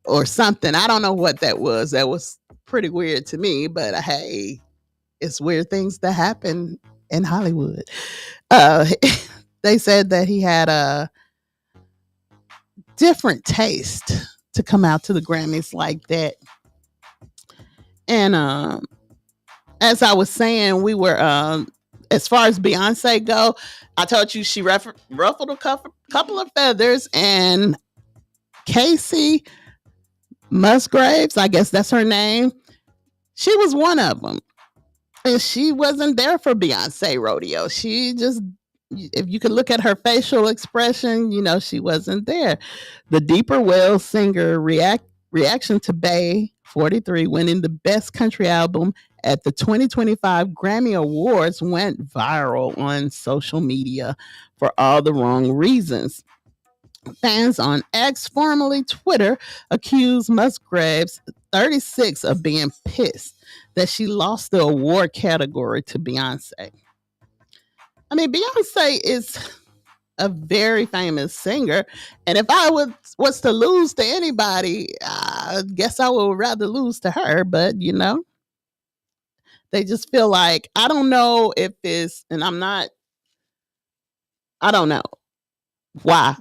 or something. I don't know what that was. That was pretty weird to me. But hey, it's weird things that happen in Hollywood. Uh, they said that he had a different taste to come out to the Grammys like that. And as I was saying, we were as far as Beyonce go, I told you she ruffled a couple of feathers, and Casey Musgraves, I guess that's her name, she was one of them. And she wasn't there for Beyonce rodeo. She just, if you could look at her facial expression, you know, she wasn't there. The Deeper Well singer reaction to Bay 43 winning the best country album at the 2025 Grammy Awards went viral on social media for all the wrong reasons. Fans on X, formerly Twitter, accused Musgraves, 36, of being pissed that she lost the award category to Beyonce. I mean, Beyonce is a very famous singer, and if I was to lose to anybody, I guess I would rather lose to her. But you know, they just feel like, I don't know if it's, and I don't know why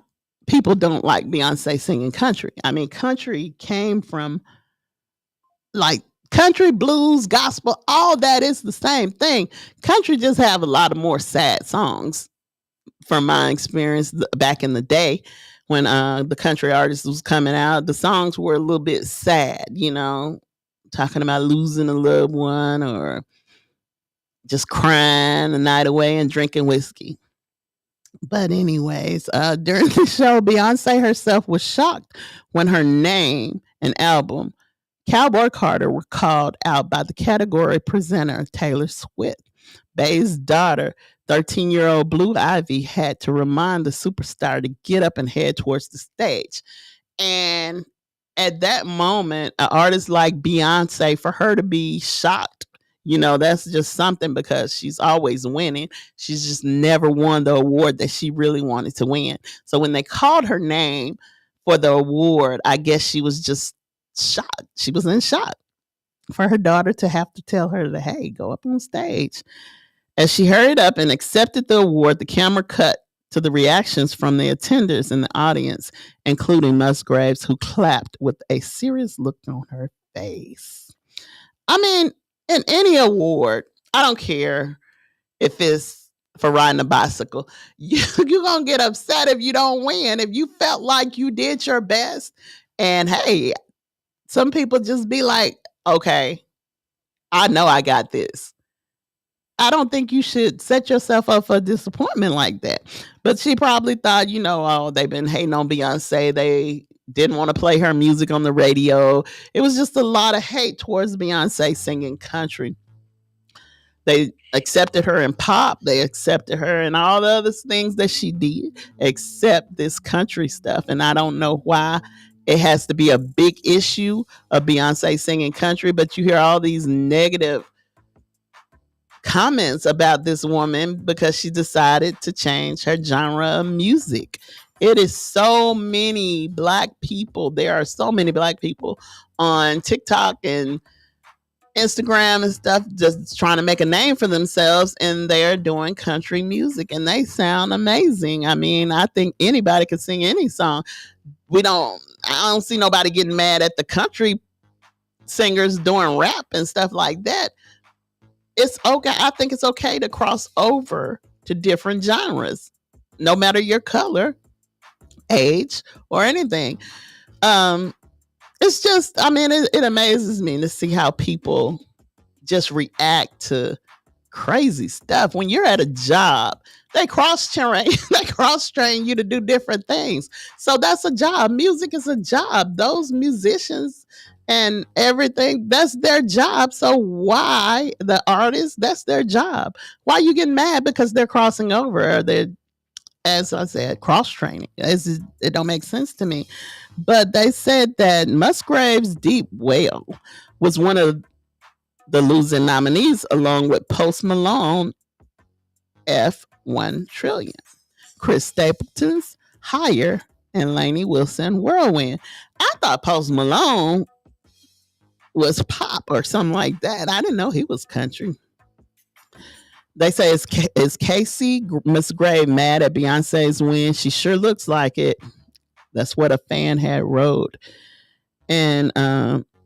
people don't like Beyonce singing country. I mean, country came from like country, blues, gospel, all that is the same thing. Country just have a lot of more sad songs from my experience back in the day when the country artist was coming out. The songs were a little bit sad, you know, talking about losing a loved one or just crying the night away and drinking whiskey. But anyways, during the show, Beyonce herself was shocked when her name and album Cowboy Carter were called out by the category presenter Taylor Swift. Bay's daughter, 13-year-old Blue Ivy, had to remind the superstar to get up and head towards the stage. And at that moment, an artist like Beyonce, for her to be shocked, you know, that's just something because she's always winning. She's just never won the award that she really wanted to win. So when they called her name for the award, I guess she was just shocked. She was in shock for her daughter to have to tell her to, hey, go up on stage. As she hurried up and accepted the award, the camera cut to the reactions from the attenders in the audience, including Musgraves, who clapped with a serious look on her face. I mean, in any award, I don't care if it's for riding a bicycle, you're going to get upset if you don't win. If you felt like you did your best, and hey, some people just be like, okay, I know I got this. I don't think you should set yourself up for disappointment like that. But she probably thought, you know, oh, they've been hating on Beyonce. They didn't want to play her music on the radio. It was just a lot of hate towards Beyonce singing country. They accepted her in pop. They accepted her in all the other things that she did, except this country stuff. And I don't know why it has to be a big issue of Beyonce singing country, but you hear all these negative comments about this woman because she decided to change her genre of music. It is so many black people. There are so many black people on TikTok and Instagram and stuff just trying to make a name for themselves, and they're doing country music and they sound amazing. I mean, I think anybody can sing any song. I don't see nobody getting mad at the country singers doing rap and stuff like that. It's okay. I think it's okay to cross over to different genres, no matter your color, age, or anything. It's just, I mean, it amazes me to see how people just react to crazy stuff. When you're at a job, they cross train you to do different things. So that's a job. Music is a job. Those musicians and everything, that's their job. So why the artists, that's their job. Why you getting mad because they're crossing over or they're, as I said, cross training? It don't make sense to me. But they said that Musgrave's Deep Well was one of the losing nominees along with Post Malone F1 Trillion, Chris Stapleton's Higher, and Lainey Wilson Whirlwind. I thought Post Malone was pop or something like that. I didn't know he was country. They say, is Casey Musgrave mad at Beyonce's win? She sure looks like it. That's what a fan had wrote. And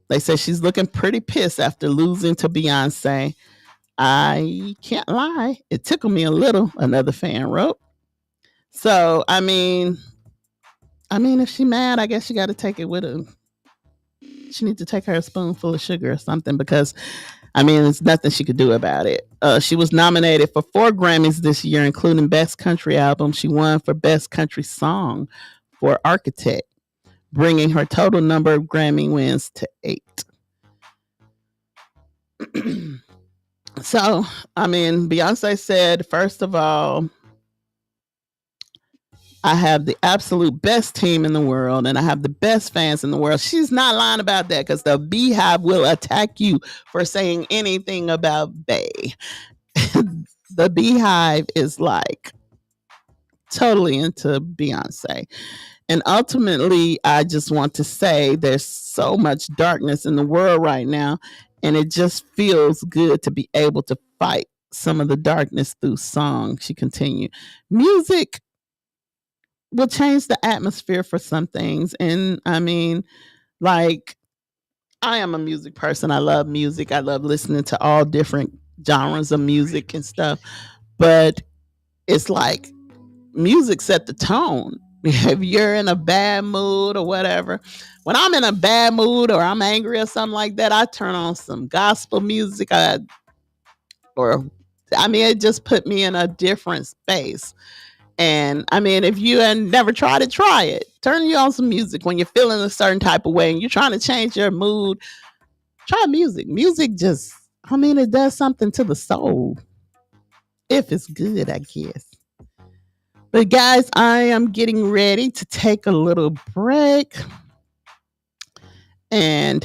they say she's looking pretty pissed after losing to Beyonce. I can't lie. It tickled me a little, another fan wrote. So, I mean, if she mad, I guess she got to take it with her. She needs to take her a spoonful of sugar or something because, there's nothing she could do about it. She was nominated for 4 Grammys this year, including Best Country Album. She won for Best Country Song for Architect, bringing her total number of Grammy wins to 8. So, Beyonce said, first of all, I have the absolute best team in the world and I have the best fans in the world. She's not lying about that because the Beehive will attack you for saying anything about Bey. The Beehive is like totally into Beyonce. And ultimately, I just want to say there's so much darkness in the world right now. And it just feels good to be able to fight some of the darkness through song. She continued. Music will change the atmosphere for some things. And I am a music person. I love music. I love listening to all different genres of music and stuff. But it's like music set the tone. If you're in a bad mood or whatever, when I'm in a bad mood or I'm angry or something like that, I turn on some gospel music. It just put me in a different space. And if you had never tried it, try it. Turn you on some music when you're feeling a certain type of way and you're trying to change your mood. Try music. Music just, it does something to the soul. If it's good, I guess. But guys, I am getting ready to take a little break. And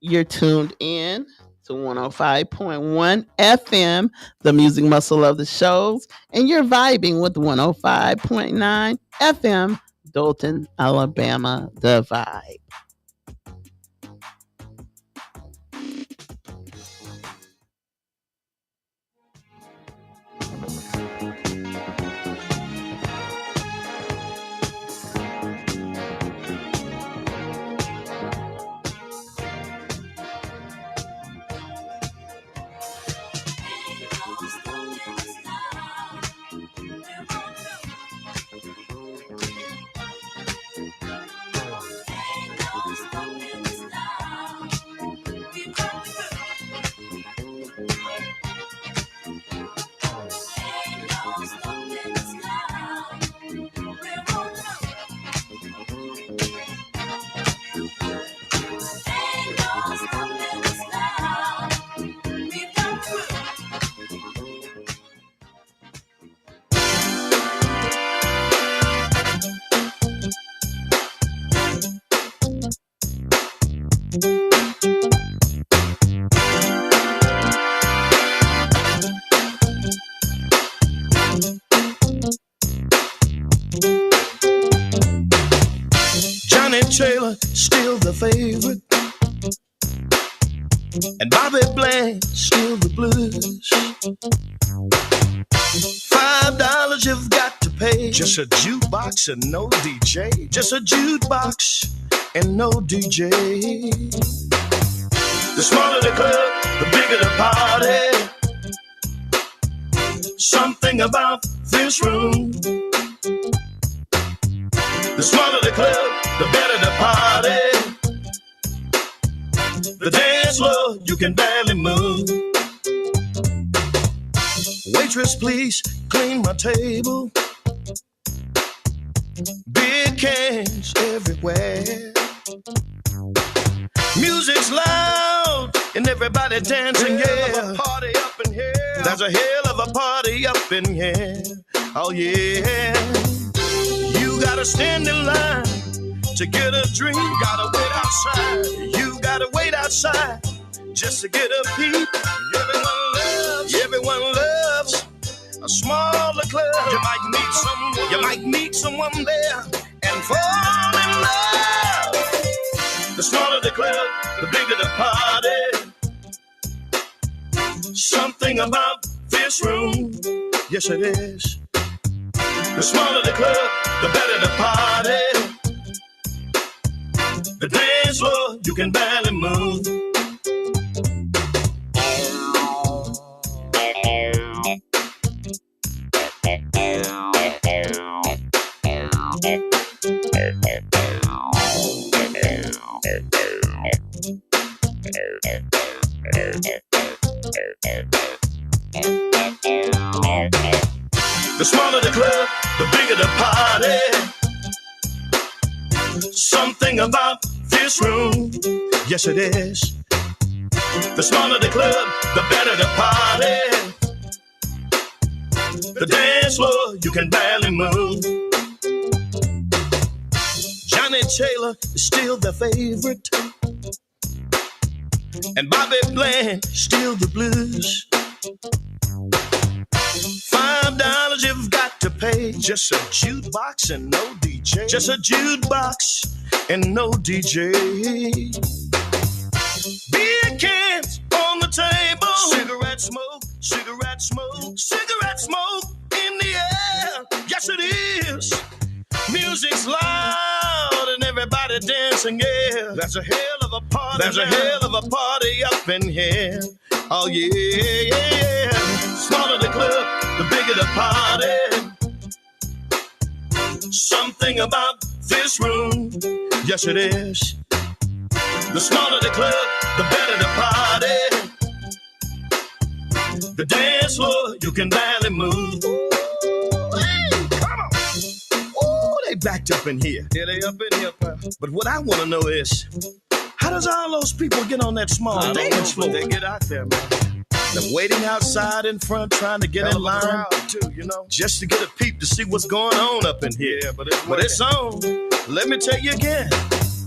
you're tuned in to 105.1 FM, the music muscle of the shows. And you're vibing with 105.9 FM, Dothan, Alabama, the vibe. Taylor still the favorite, and Bobby Bland still the blues. $5 you've got to pay. Just a jukebox and no DJ. Just a jukebox and no DJ. The smaller the club, the bigger the party. Something about this room. The smaller the club, the better the party. The dance floor, you can barely move. Waitress, please clean my table. Big cans everywhere. Music's loud and everybody dancing, yeah. Party up in here. There's a hell of a party up in here. Oh yeah. You gotta stand in line to get a drink. Gotta wait outside. You gotta wait outside just to get a peep. Everyone loves a smaller club. You might meet someone there and fall in love. The smaller the club, the bigger the party. Something about this room, yes it is. The smaller the club, the better the party. The dance floor, you can barely move. The smaller the club, the bigger the party. Something about this room, yes it is. The smaller the club, the better the party. The dance floor, you can barely move. Johnny Taylor is still the favorite, and Bobby Bland still the blues. $5 you've got to pay. Just a jukebox and no DJ. Just a jukebox and no DJ. Beer cans on the table. Cigarette smoke, cigarette smoke, cigarette smoke in the air. Yes it is. Music's loud and everybody dancing, yeah. There's a hell of a party. There's a hell of a party up in here. Oh yeah, yeah, yeah. Smaller the club, the bigger the party. Something about this room, yes it is. The smaller the club, the better the party. The dance floor, you can barely move. Hey, come on. Ooh, they backed up in here. Yeah, they up in here, pal. But what I want to know is, how does all those people get on that small dance floor? They get out there, man. They're waiting outside in front, trying to get in line, too, you know, just to get a peep to see what's going on up in here. Yeah, but it's on. Let me tell you again.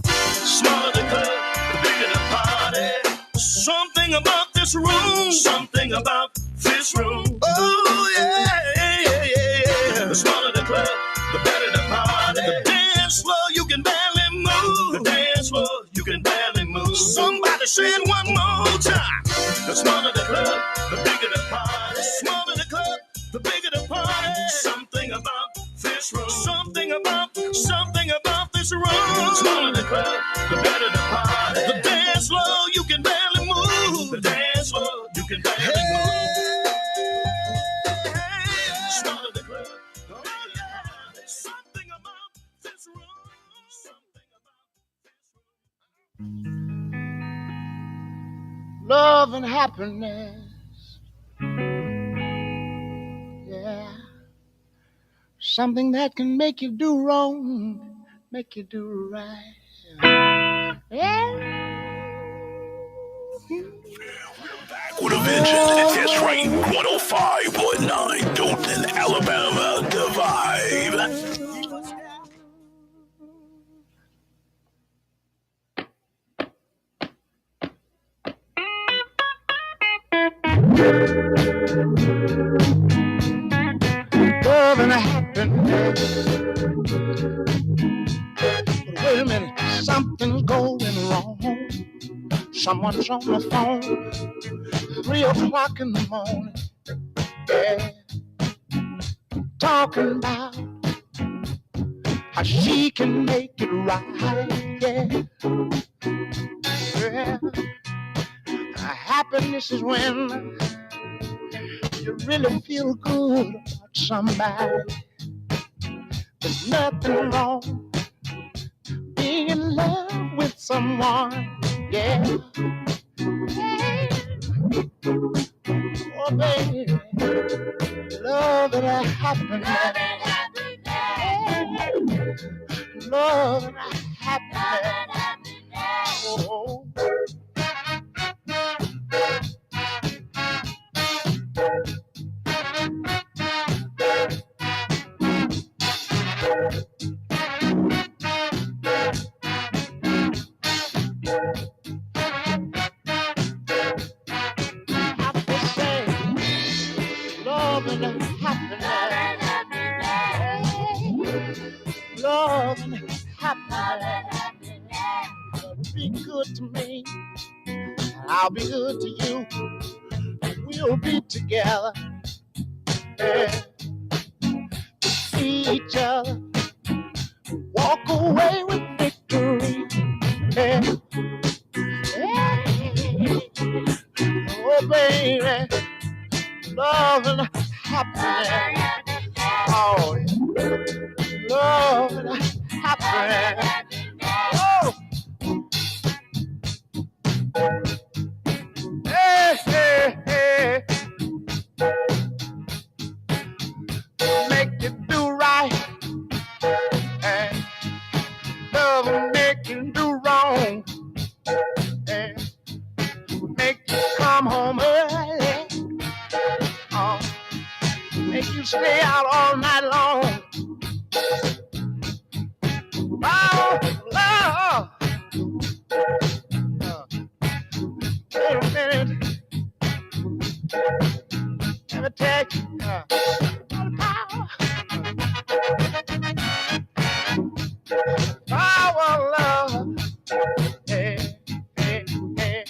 Smaller the club, the bigger the party. Something about this room. Something about this room. Oh, yeah, yeah, yeah, yeah. The smaller the club, the better the party. The dance floor, you can barely move. The dance floor, you can barely move. Somebody say it one more time. The smaller the club, the bigger the party. Smaller the club, the bigger the party. Something about this room. Something about this room. The smaller the club, the better the party. The dance floor, you can barely move. The dance floor, you can barely move. Smaller the club, the bigger the party. Something about this room. Something about this room. Love and happiness, yeah, something that can make you do wrong, make you do right, yeah. With a vengeance, it's right. 105.9 Dothan, Alabama, the vibe. Love and happiness. But wait a minute, something's going wrong. Someone's on the phone, 3 o'clock in the morning, yeah, talking about how she can make it right, yeah. Yeah. Happiness is when you really feel good about somebody. There's nothing wrong being in love with someone, yeah. Hey. Oh, baby. and happiness. Love and happiness. Oh. Love and happiness. Love and happiness. Be good to me. I'll be good to you. We'll be together. Yeah. See each other. Walk away with victory. Yeah. Yeah. Oh, baby. Love and happiness. Oh, yeah. Love and happiness. Oh. Hey, hey, hey. Make you do right. And love will make you do wrong. And make you come home early. Make you stay out all night long. Oh, love. Wait a minute. Let me take power, love. Hey, hey, hey.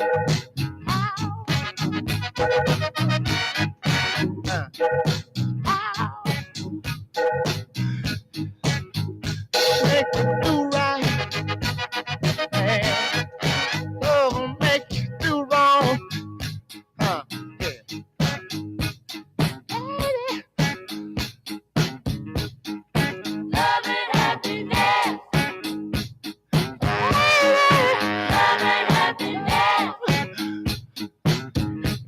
Make you do right. Hey, love will make you do wrong. Yeah. Love and happiness. Love and happiness.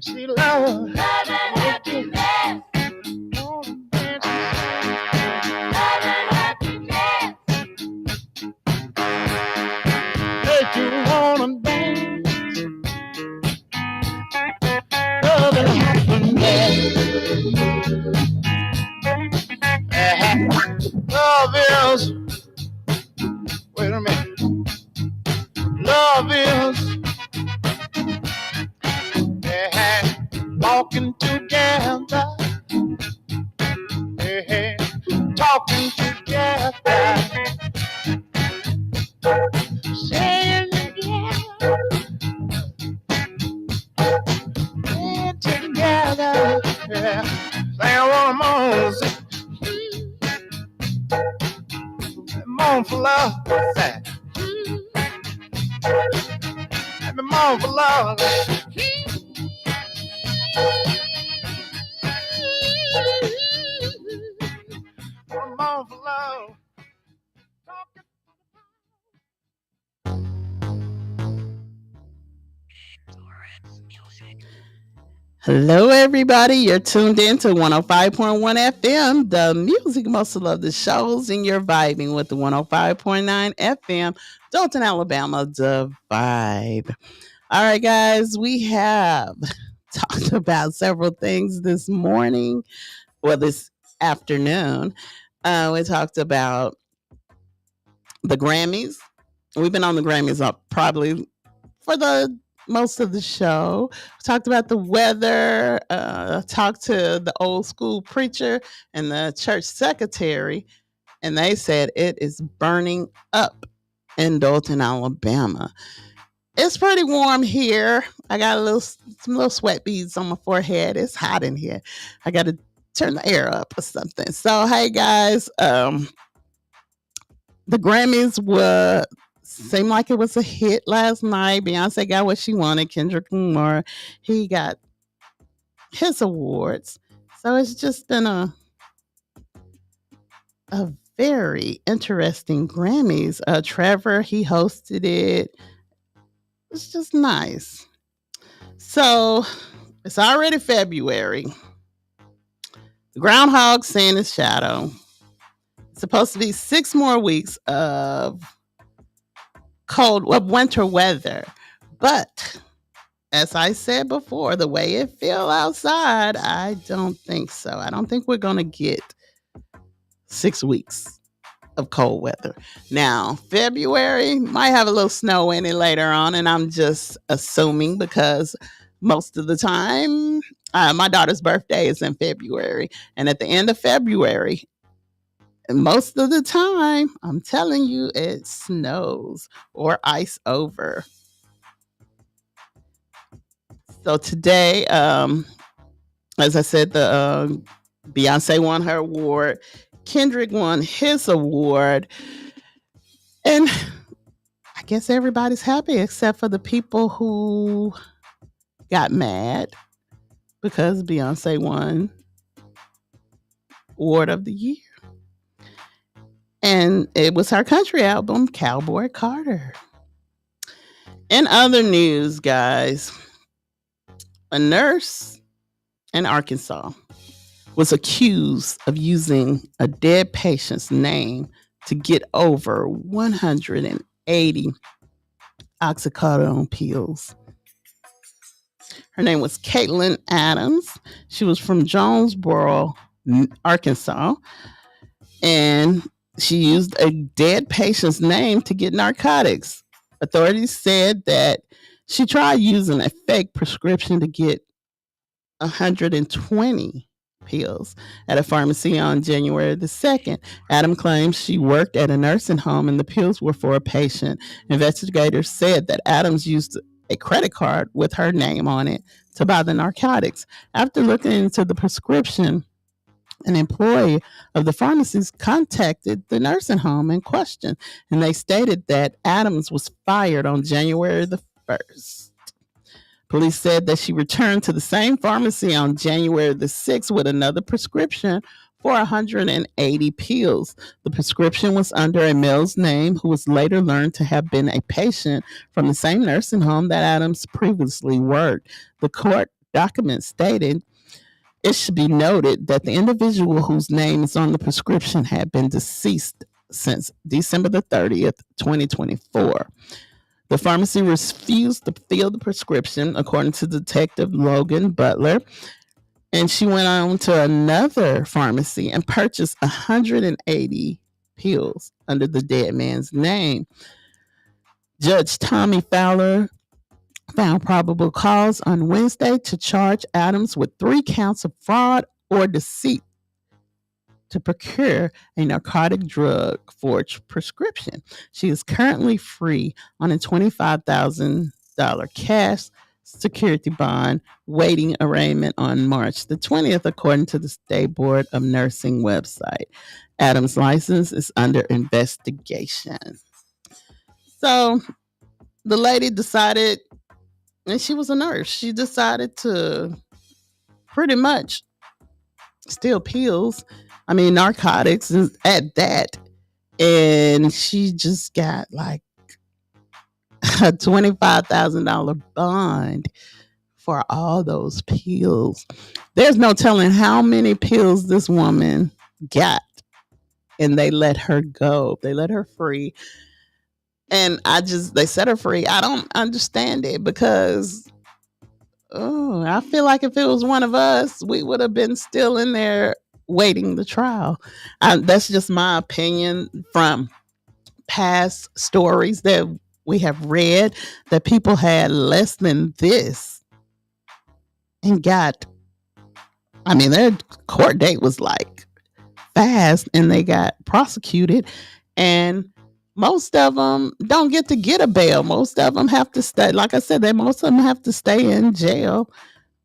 See, love. Love and happiness. Love and happiness. Make you wanna dance. Love and happiness. Love is. Wait a minute. Love is. Walking together. Talking together. Saying together. Saying together. Yeah. Say I want more. Moan for love. Say. Let me moan for love. Moan for love. Hello, everybody. You're tuned in to 105.1 FM, the music most of the shows, and you're vibing with the 105.9 FM, Dalton, Alabama, the vibe. All right, guys, we have talked about several things this morning, well, this afternoon. We talked about the Grammys. We've been on the Grammys probably for the most of the show. Talked about the weather, talked to the old school preacher and the church secretary, and they said it is burning up in Dalton, Alabama. It's pretty warm here. I got some little sweat beads on my forehead. It's hot in here. I got to turn the air up or something. So, hey guys, the Grammys seemed like it was a hit last night. Beyonce got what she wanted. Kendrick Lamar, he got his awards. So it's just been a very interesting Grammys. Trevor, he hosted it. It's just nice. So it's already February. The groundhog seeing his shadow. It's supposed to be 6 more weeks of winter weather. But as I said before, the way it feel outside, I don't think so. I don't think we're gonna get 6 weeks of cold weather. Now, February might have a little snow in it later on, and I'm just assuming because most of the time, my daughter's birthday is in February, and at the end of February, most of the time, I'm telling you, it snows or ice over. So today, as I said, the Beyonce won her award. Kendrick won his award. And I guess everybody's happy except for the people who got mad because Beyonce won Award of the Year. And it was her country album, Cowboy Carter. In other news, guys, a nurse in Arkansas was accused of using a dead patient's name to get over 180 oxycodone pills. Her name was Caitlin Adams. She was from Jonesboro, Arkansas, and she used a dead patient's name to get narcotics. Authorities said that she tried using a fake prescription to get 120 pills at a pharmacy on January the 2nd. Adam claims she worked at a nursing home and the pills were for a patient. Investigators said that Adams used a credit card with her name on it to buy the narcotics. After looking into the prescription, an employee of the pharmacies contacted the nursing home in question, and they stated that Adams was fired on January the 1st. Police said that she returned to the same pharmacy on January the 6th with another prescription for 180 pills. The prescription was under a male's name who was later learned to have been a patient from the same nursing home that Adams previously worked. The court document stated it should be noted that the individual whose name is on the prescription had been deceased since December the 30th, 2024. The pharmacy refused to fill the prescription, according to Detective Logan Butler, and she went on to another pharmacy and purchased 180 pills under the dead man's name. Judge Tommy Fowler found probable cause on Wednesday to charge Adams with 3 counts of fraud or deceit to procure a narcotic drug forged prescription. She is currently free on a $25,000 cash security bond, waiting arraignment on March the 20th, according to the State Board of Nursing website. Adams' license is under investigation. So the lady decided, and she was a nurse, she decided to pretty much steal pills. I mean, narcotics at that. And she just got like a $25,000 bond for all those pills. There's no telling how many pills this woman got. And they let her go. They let her free. And they set her free. I don't understand it because I feel like if it was one of us, we would have been still in there waiting the trial. That's just my opinion from past stories that we have read, that people had less than this and got, I mean, their court date was like fast and they got prosecuted, and most of them don't get a bail. Most of them have to stay, like I said, most of them have to stay in jail,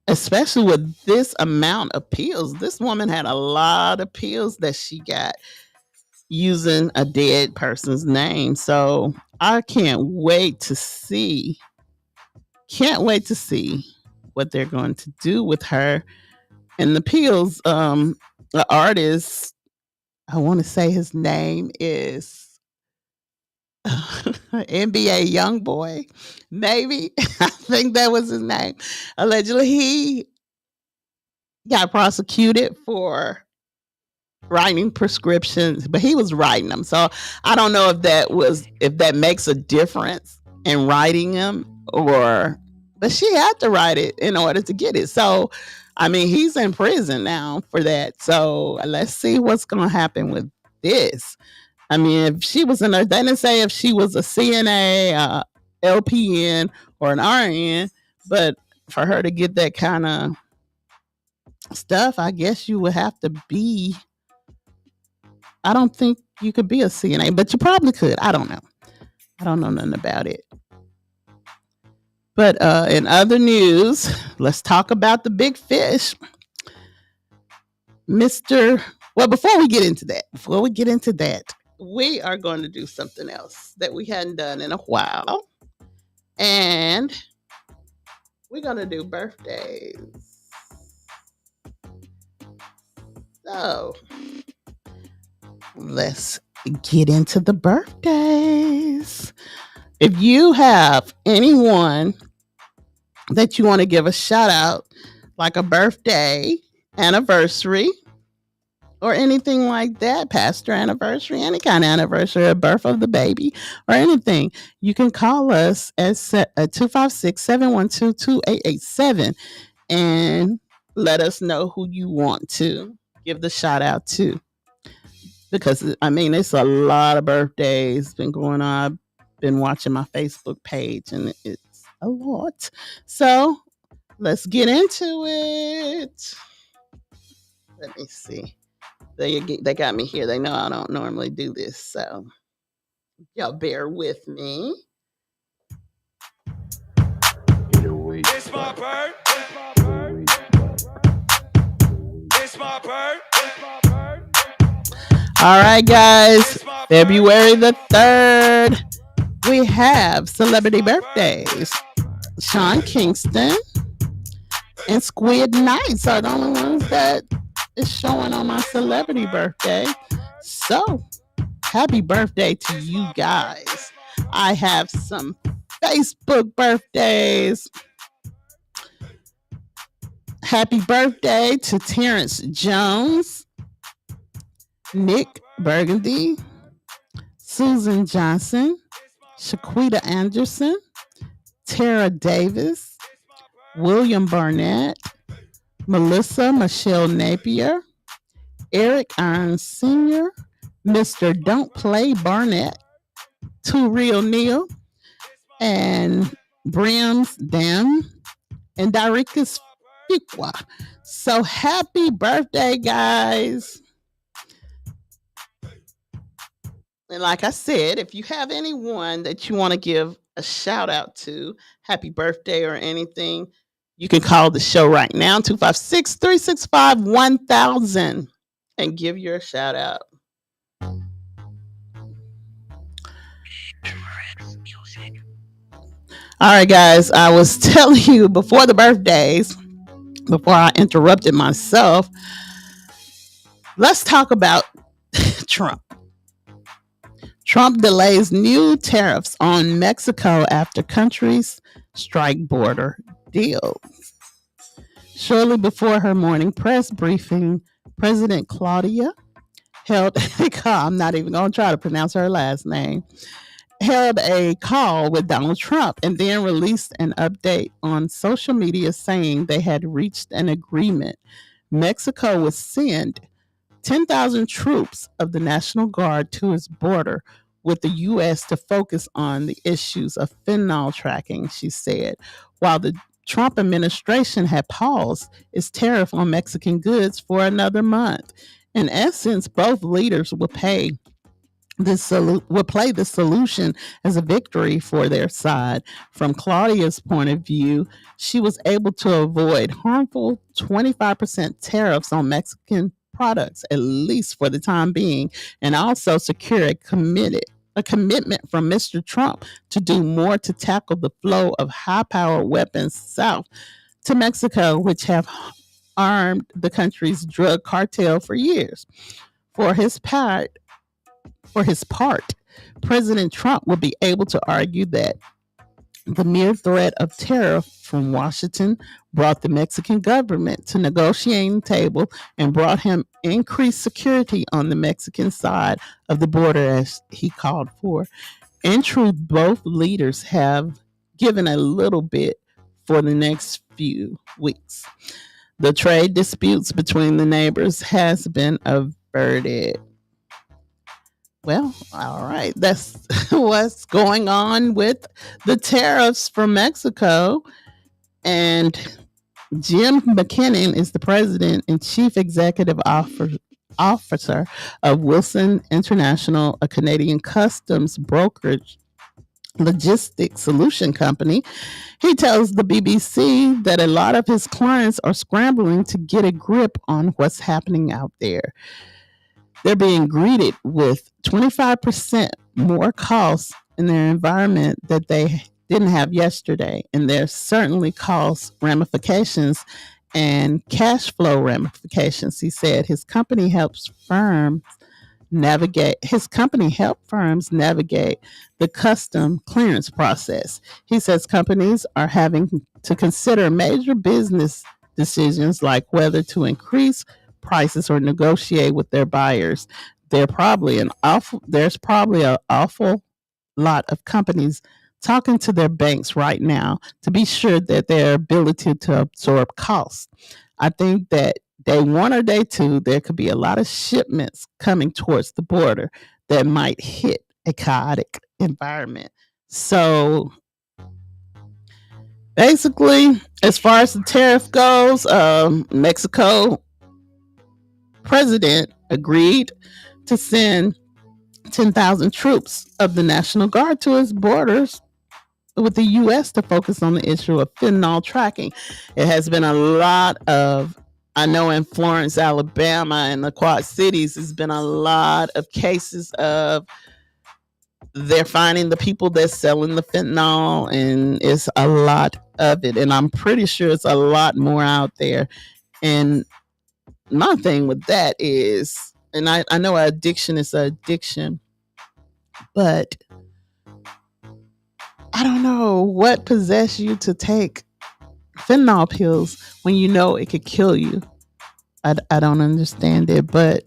especially with this amount of pills. This woman had a lot of pills that she got using a dead person's name. So I can't wait to see what they're going to do with her and the pills. The artist, I want to say his name is NBA Youngboy, maybe. I think that was his name. Allegedly, he got prosecuted for writing prescriptions, but he was writing them. So I don't know if that makes a difference in writing them, or but she had to write it in order to get it. So I mean, he's in prison now for that. So let's see what's going to happen with this. I mean, if she was they didn't say if she was a CNA, LPN, or an RN, but for her to get that kind of stuff, I guess you would have to be. I don't think you could be a CNA, but you probably could. I don't know. I don't know nothing about it. But in other news, let's talk about the big fish. Well, before we get into that, we are going to do something else that we hadn't done in a while. And we're going to do birthdays. So let's get into the birthdays. If you have anyone that you want to give a shout out, like a birthday, anniversary, or anything like that, pastor anniversary, any kind of anniversary, a birth of the baby, or anything, you can call us at 256-712-2887 and let us know who you want to give the shout out to. Because, I mean, it's a lot of birthdays been going on. I've been watching my Facebook page, and it's a lot. So let's get into it. Let me see. They got me here. They know I don't normally do this, so y'all bear with me. It's my bird. It's my bird. All right, guys. February the 3rd, we have celebrity birthdays. Sean Kingston and Squid Nights are the only ones that is showing on my celebrity birthday. So, happy birthday to you guys. I have some Facebook birthdays. Happy birthday to Terrence Jones, Nick Burgundy, Susan Johnson, Shaquita Anderson, Tara Davis, William Barnett, Melissa Michelle Napier, Eric Irons Sr., Mr. Don't Play Barnett, Too Real Neil, and Brims Dam, and Darikus Fuqua. So happy birthday, guys. And like I said, if you have anyone that you want to give a shout out to, happy birthday or anything, you can call the show right now, 256-365-1000, and give your shout out. All right, guys, I was telling you before the birthdays, before I interrupted myself, let's talk about Trump. Trump delays new tariffs on Mexico after countries strike border deal. Shortly before her morning press briefing, President Claudia held a call. I'm not even going to try to pronounce her last name. Held a call with Donald Trump and then released an update on social media saying they had reached an agreement. Mexico would send 10,000 troops of the National Guard to its border with the U.S. to focus on the issues of fentanyl tracking, she said, while the Trump administration had paused its tariff on Mexican goods for another month. In essence, both leaders will play the solution as a victory for their side. From Claudia's point of view, she was able to avoid harmful 25% tariffs on Mexican products, at least for the time being, and also secure a commitment from Mr. Trump to do more to tackle the flow of high-powered weapons south to Mexico, which have armed the country's drug cartel for years. For his part, President Trump will be able to argue that The mere threat of tariff from Washington brought the Mexican government to negotiating table and brought him increased security on the Mexican side of the border as he called for. In truth, both leaders have given a little bit for the next few weeks. The trade disputes between the neighbors has been averted. Well, all right. That's what's going on with the tariffs from Mexico. And Jim McKinnon is the president and chief executive officer of Wilson International, a Canadian customs brokerage logistics solution company. He tells the BBC that a lot of his clients are scrambling to get a grip on what's happening out there. They're being greeted with 25% more costs in their environment that they didn't have yesterday. And there's certainly cost ramifications and cash flow ramifications. He said his company help firms navigate the custom clearance process. He says companies are having to consider major business decisions like whether to increase prices or negotiate with their buyers. There's probably an awful lot of companies talking to their banks right now to be sure that their ability to absorb costs. I think that day one or day two, there could be a lot of shipments coming towards the border that might hit a chaotic environment. So basically, as far as the tariff goes, Mexico president agreed to send 10,000 troops of the National Guard to its borders with the U.S. to focus on the issue of fentanyl tracking. It has been a lot of, I know in Florence, Alabama, and the Quad Cities, there's been a lot of cases of they're finding the people that's selling the fentanyl, and it's a lot of it. And I'm pretty sure it's a lot more out there. And my thing with that is, and I know addiction is an addiction, but I don't know what possessed you to take fentanyl pills when you know it could kill you. I don't understand it, but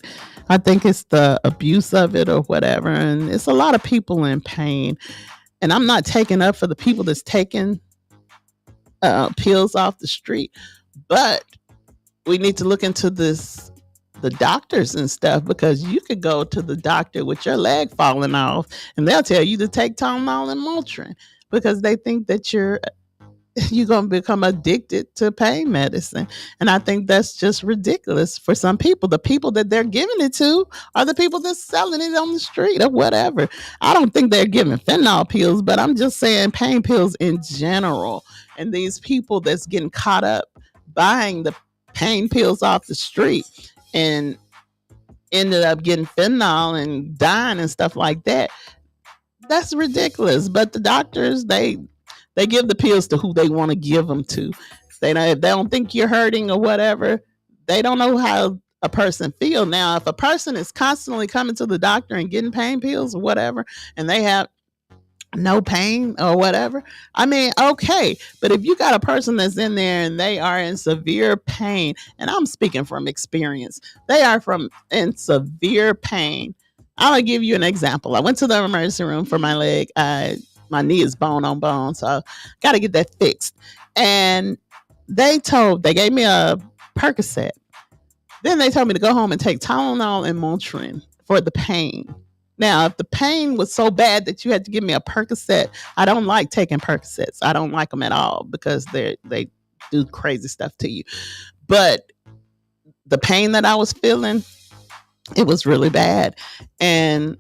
I think it's the abuse of it or whatever. And it's a lot of people in pain. And I'm not taking up for the people that's taking pills off the street, but we need to look into the doctors and stuff, because you could go to the doctor with your leg falling off and they'll tell you to take Tylenol and Motrin because they think that you're going to become addicted to pain medicine. And I think that's just ridiculous for some people. The people that they're giving it to are the people that's selling it on the street or whatever. I don't think they're giving fentanyl pills, but I'm just saying pain pills in general. And these people that's getting caught up buying the pain pills off the street and ended up getting fentanyl and dying and stuff like that. That's ridiculous. But the doctors, they give the pills to who they want to give them to. If they don't think you're hurting or whatever, they don't know how a person feel. Now, if a person is constantly coming to the doctor and getting pain pills or whatever, and they have no pain or whatever, I mean, okay. But if you got a person that's in there and they are in severe pain, and I'm speaking from experience, they are in severe pain. I'm gonna give you an example. I went to the emergency room for my leg. My knee is bone on bone, so I got to get that fixed. And they gave me a Percocet. Then they told me to go home and take Tylenol and Motrin for the pain. Now, if the pain was so bad that you had to give me a Percocet, I don't like taking Percocets. I don't like them at all because they do crazy stuff to you. But the pain that I was feeling, it was really bad. And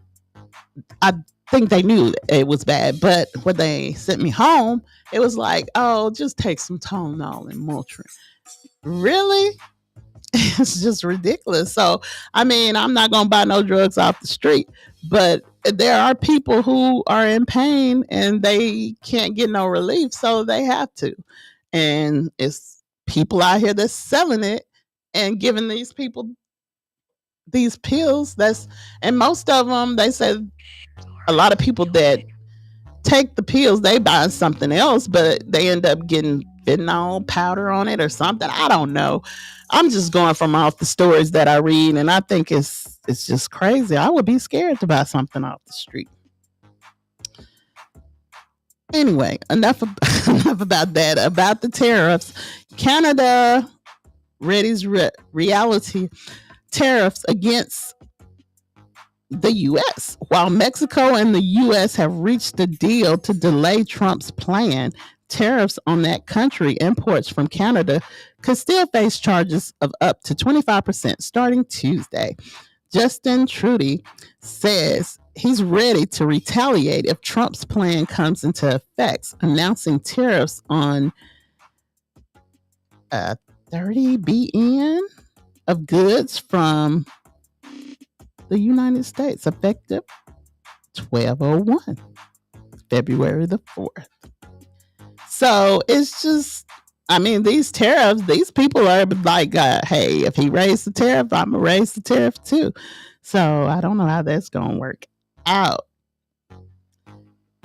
I think they knew it was bad. But when they sent me home, it was like, oh, just take some Tylenol and Motrin. Really? It's just ridiculous. So, I mean, I'm not going to buy no drugs off the street, but there are people who are in pain and they can't get no relief, so they have to. And it's people out here that's selling it and giving these people these pills. And most of them, they said a lot of people that take the pills, they buy something else, but they end up getting fentanyl powder on it or something. I don't know. I'm just going from off the stories that I read, and I think it's just crazy. I would be scared to buy something off the street. Anyway, enough about that. About the tariffs, Canada readies reality tariffs against the U.S. While Mexico and the U.S. have reached a deal to delay Trump's plan, tariffs on that country imports from Canada could still face charges of up to 25% starting Tuesday. Justin Trudeau says he's ready to retaliate if Trump's plan comes into effect, announcing tariffs on 30 BN of goods from the United States, effective 12/01, February the 4th. So it's just, I mean, these tariffs, these people are like, hey, if he raised the tariff, I'm going to raise the tariff too. So I don't know how that's going to work out.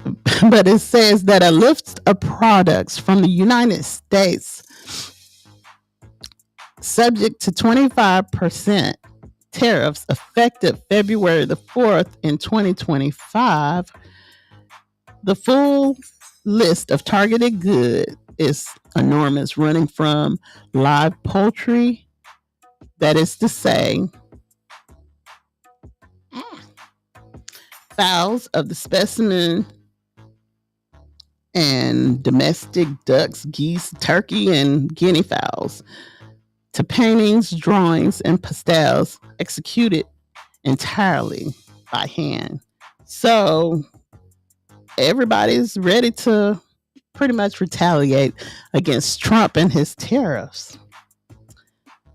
But it says that a list of products from the United States subject to 25% tariffs effective February the 4th in 2025. The full list of targeted goods is enormous, running from live poultry, that is to say, fowls of the specimen and domestic ducks, geese, turkey, and guinea fowls, to paintings, drawings, and pastels executed entirely by hand. So everybody's ready to pretty much retaliate against Trump and his tariffs.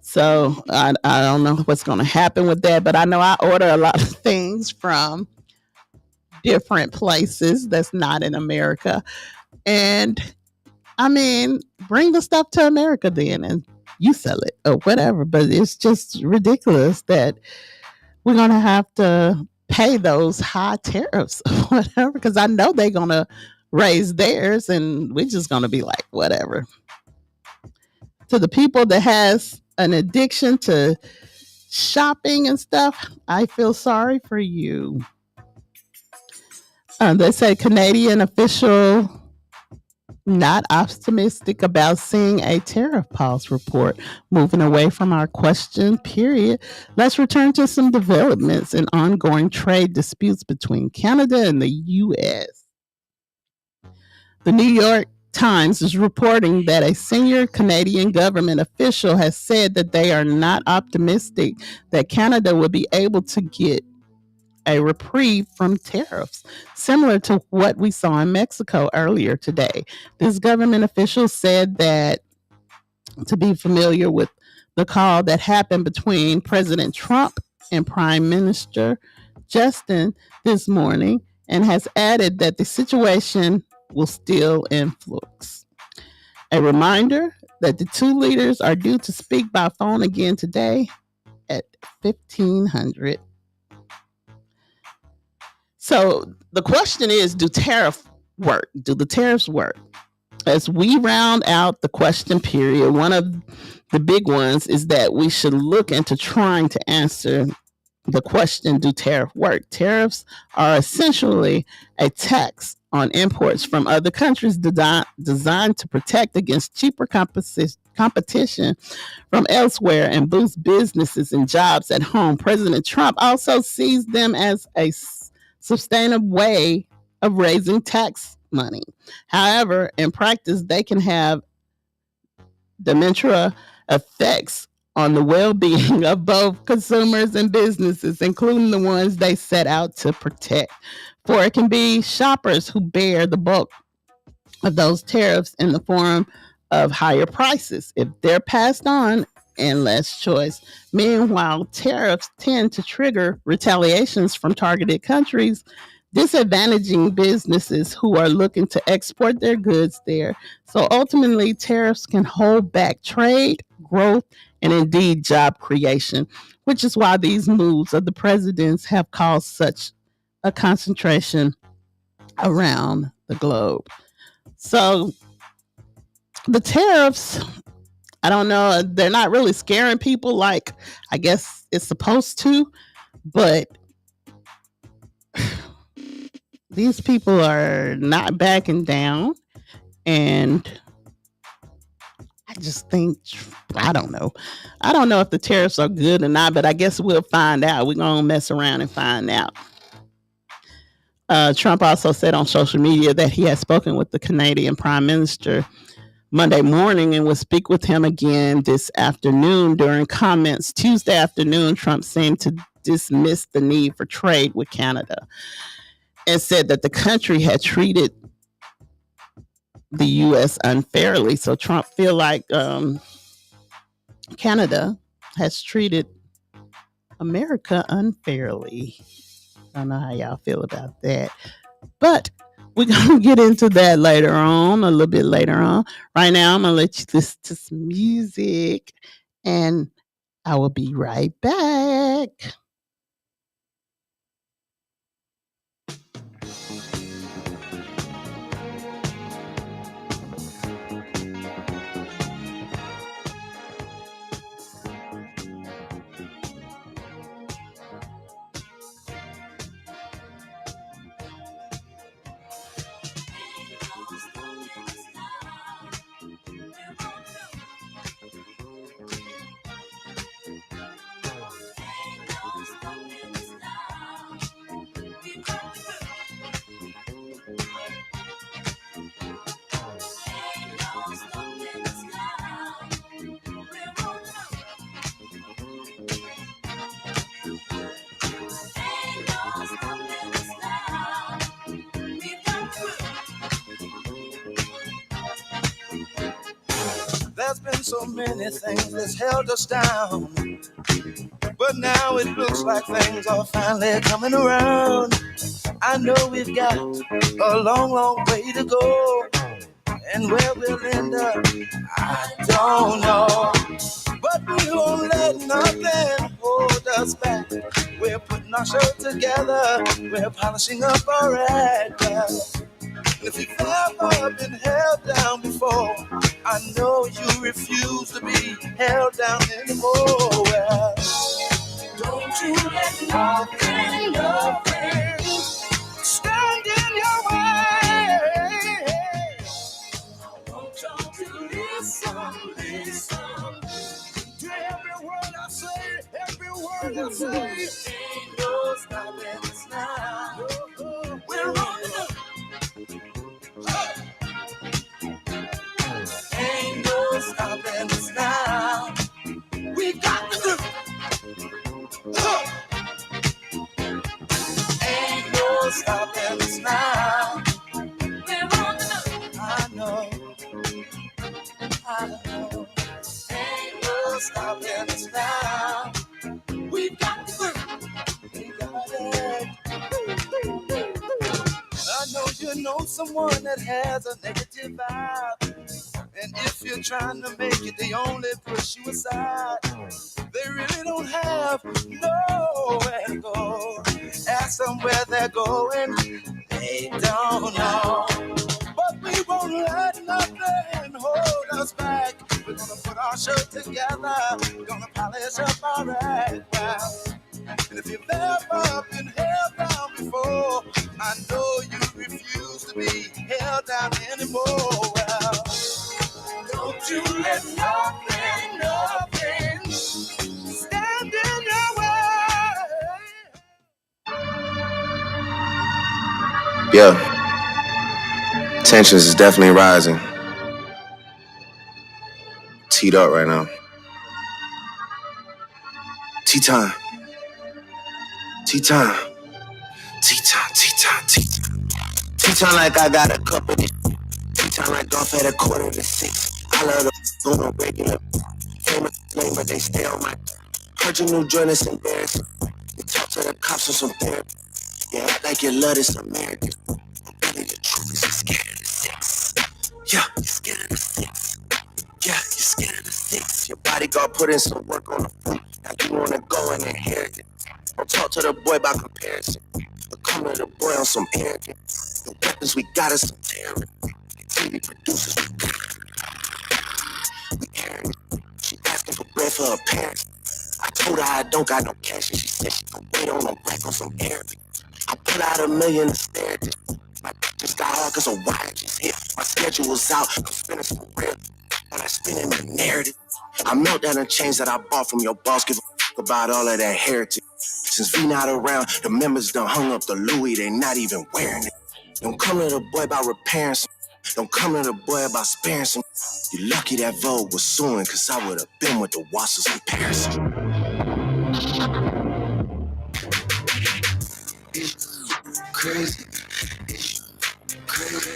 So I don't know what's going to happen with that, but I know I order a lot of things from different places that's not in America. And I mean, bring the stuff to America then and you sell it or whatever. But it's just ridiculous that we're going to have to pay those high tariffs or whatever, because I know they're going to raise theirs and we're just going to be like, whatever. To the people that has an addiction to shopping and stuff, I feel sorry for you. They say Canadian official not optimistic about seeing a tariff pause report. Moving away from our question period, let's return to some developments in ongoing trade disputes between Canada and the U.S. The New York Times is reporting that a senior Canadian government official has said that they are not optimistic that Canada will be able to get a reprieve from tariffs, similar to what we saw in Mexico earlier today. This government official said that, to be familiar with the call that happened between President Trump and Prime Minister Justin this morning, and has added that the situation will still in flux. A reminder that the two leaders are due to speak by phone again today at 1500. So the question is, do tariffs work? Do the tariffs work? As we round out the question period, one of the big ones is that we should look into trying to answer the question, do tariffs work? Tariffs are essentially a tax on imports from other countries designed to protect against cheaper competition from elsewhere and boost businesses and jobs at home. President Trump also sees them as a sustainable way of raising tax money. However, in practice, they can have detrimental effects on the well-being of both consumers and businesses, including the ones they set out to protect. For it can be shoppers who bear the bulk of those tariffs in the form of higher prices if they're passed on and less choice. Meanwhile, tariffs tend to trigger retaliations from targeted countries, disadvantaging businesses who are looking to export their goods there. So ultimately, tariffs can hold back trade, growth, and indeed job creation, which is why these moves of the presidents have caused such a concentration around the globe. So the tariffs, I don't know, they're not really scaring people like I guess it's supposed to, but these people are not backing down. And I just think, I don't know. I don't know if the tariffs are good or not, but I guess we'll find out. We're going to mess around and find out. Trump also said on social media that he has spoken with the Canadian Prime Minister Monday morning and will speak with him again this afternoon. During comments Tuesday afternoon, Trump seemed to dismiss the need for trade with Canada and said that the country had treated the U.S. unfairly. So Trump feel like Canada has treated America unfairly. I don't know how y'all feel about that, but we're going to get into that later on, a little bit later on. Right now, I'm going to let you listen to some music, and I will be right back. There's been so many things that's held us down, but now it looks like things are finally coming around. I know we've got a long, long way to go, and where we'll end up, I don't know. But we won't let nothing hold us back. We're putting our show together, we're polishing up our act. If you've ever been held down before, I know you refuse to be held down anymore. Well, don't you let nothing stand in your way. I want y'all to listen to every word I say, every word I say. Ain't no stopping us now. We're on the ain't no stopping us now. We got to do. Ain't no stopping us now. We're on the I know. Ain't no stopping us now. We got to do. We got it. I know you know someone that has a negative vibe. And if you're trying to make it, they only push you aside. They really don't have nowhere to go. Ask them where they're going, they don't know. But we won't let nothing hold us back. We're gonna put our show together. We're gonna polish up our act. Well, and if you've ever been held down before, I know you refuse to be held down anymore. Well, don't you let nothing stand in your way. Yeah, tensions is definitely rising. Teed up right now. Tea time. Tea time. Tea time. Tea time. Tea time. Tea time like I got a cup of it. Tea time like golf at 5:45. I love the on a regular. Famous name, but they stay on my. Heard your new joint is embarrassing. You talk to the cops on some therapy. You act like you love this American. But really the truth is you're scared of the sex. Yeah, you're scared of the sex. Yeah, you're scared of the sex. Your bodyguard put in some work on the foot. Now you wanna go and inherit it. Don't talk to the boy about comparison. But come to the boy on some arrogance. The weapons we got is some terror. TV producers, we carrying. She asking for bread for her parents. I told her I don't got no cash, and she said she gon' wait on a rack on some air. I put out $1 million to stare at this. My just got hard cause a wire just hit. My schedule's out, I'm spinning for real. But I spin in the narrative. I melt down the chains that I bought from your boss. Give a fuck about all of that heritage. Since we not around, the members done hung up the Louis, they not even wearing it. Don't come to the boy about repairing some. Don't come to the boy about sparing some. You lucky that Vogue was suing, cause I would've been with the Wassers in Paris. Crazy. Crazy.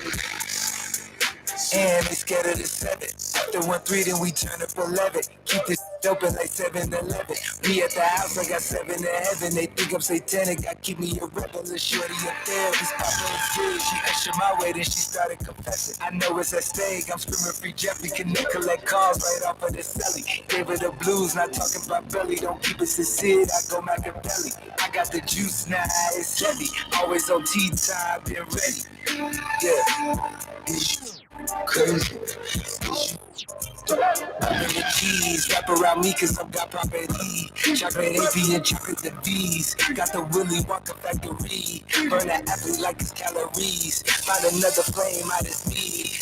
And they scared of the 7. After 1-3, then we turn up 11. Keep this open like 7-Eleven. We at the house, I got 7 to heaven. They think I'm satanic, I keep me a rebel. A shorty up there, this papa is good. She extra my way, then she started confessing. I know it's at stake, I'm screaming free Jeffrey. Connect, collect calls right off of the celly. Gave her the blues, not talking about belly. Don't keep it sincere, I go Machiavelli. I got the juice now, it's heavy. Always on tea time, been ready. Yeah. Crazy. I'm in the keys, wrap around me cause I've got property. Chocolate AP and chocolate the V's. Got the Willy Wonka factory. Burn that athlete like it's calories. Find another flame out of me.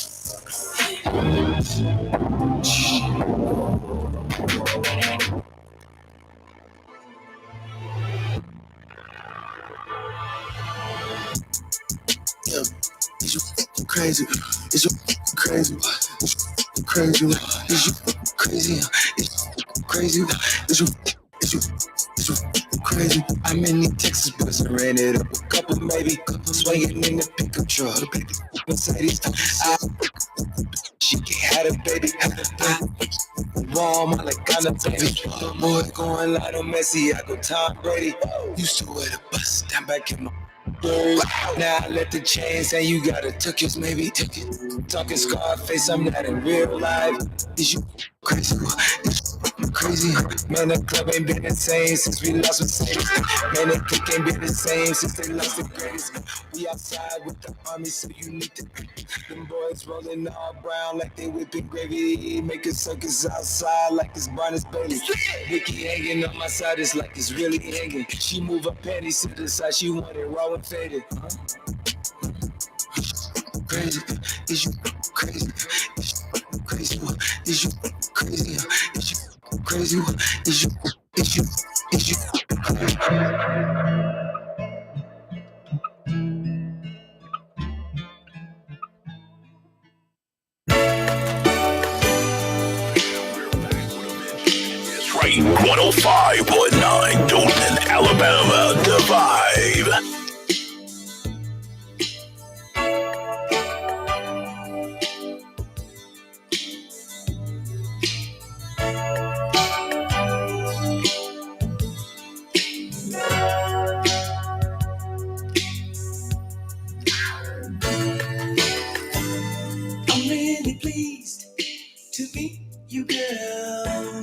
Yeah, is you crazy? Is you crazy? Is you crazy? Is you crazy? Is you crazy? Is you crazy? I'm in the Texas bus, I ran it up a couple, maybe. Swinging in the pickup truck, baby. Mercedes, she can't have a baby. Warm, I like kind of baby. Boy, going like a Messi, I go Tom Brady. Used to wear the bus, down back in my. Now I let the chain say you gotta took yours, maybe took it. Talking Scarface, I'm not in real life. Is you crazy? Is you crazy? Man, the club ain't been the same since we lost Mercedes. Man, the clique ain't been the same since they lost the greatest. We outside with the army, so you need to. Them boys rolling all brown like they whipping gravy. Making circus outside like it's Barnes Bailey. Vicky hanging on my side, it's like it's really hanging. She move her panties to the side, she want it raw and faded. Crazy, is you crazy? Is you crazy? Is you crazy? Is you crazy? Is you crazy? Right, 105.9 Dothan, Alabama, The Vibe. I'm really pleased to meet you, girl.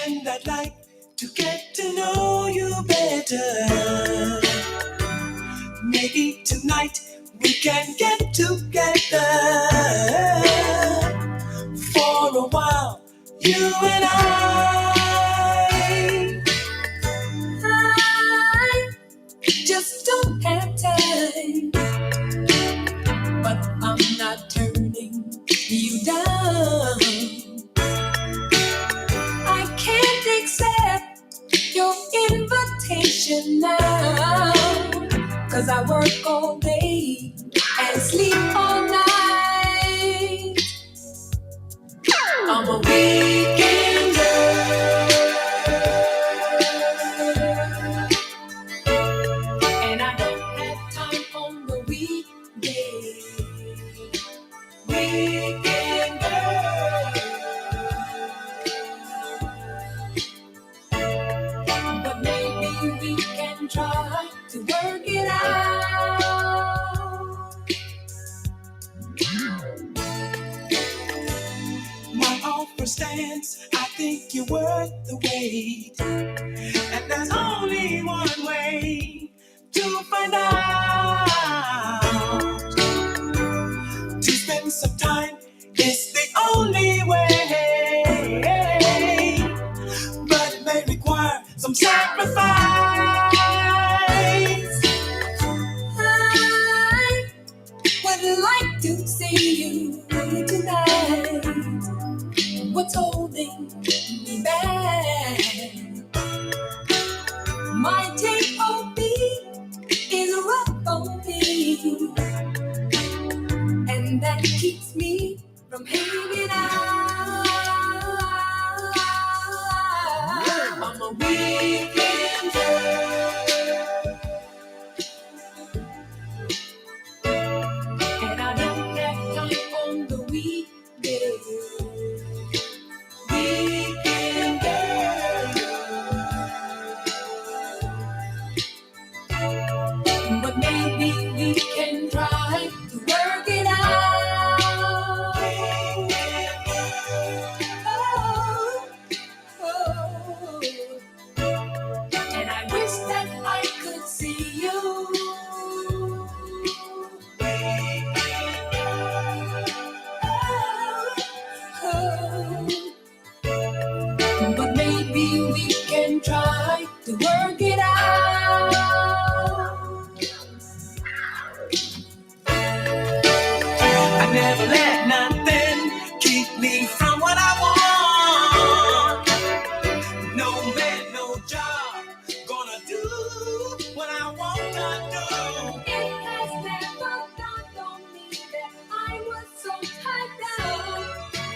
And I'd like to get to know you better. Maybe tonight we can get together for a while, you and I just don't have time, but I'm not turning you down. I can't accept your invitation now, 'cause I work all day and sleep all night. I'm a weekend girl, and I don't have time on the weekday. Weekend girl, but maybe we can try to work it out. My offer stands, I think you're worth the wait. And there's only one way to find out. that keeps me from hanging out. I'm a weekend girl, and I don't have time on the weekdays. Weekend girl, but maybe we can try to work it out. Oh, and I wish that I could see you. But maybe we can try to work it out. I never let nothing keep me from what I want. No man, no job, gonna do what I want to do. It has never dawned on me that I was so tied down.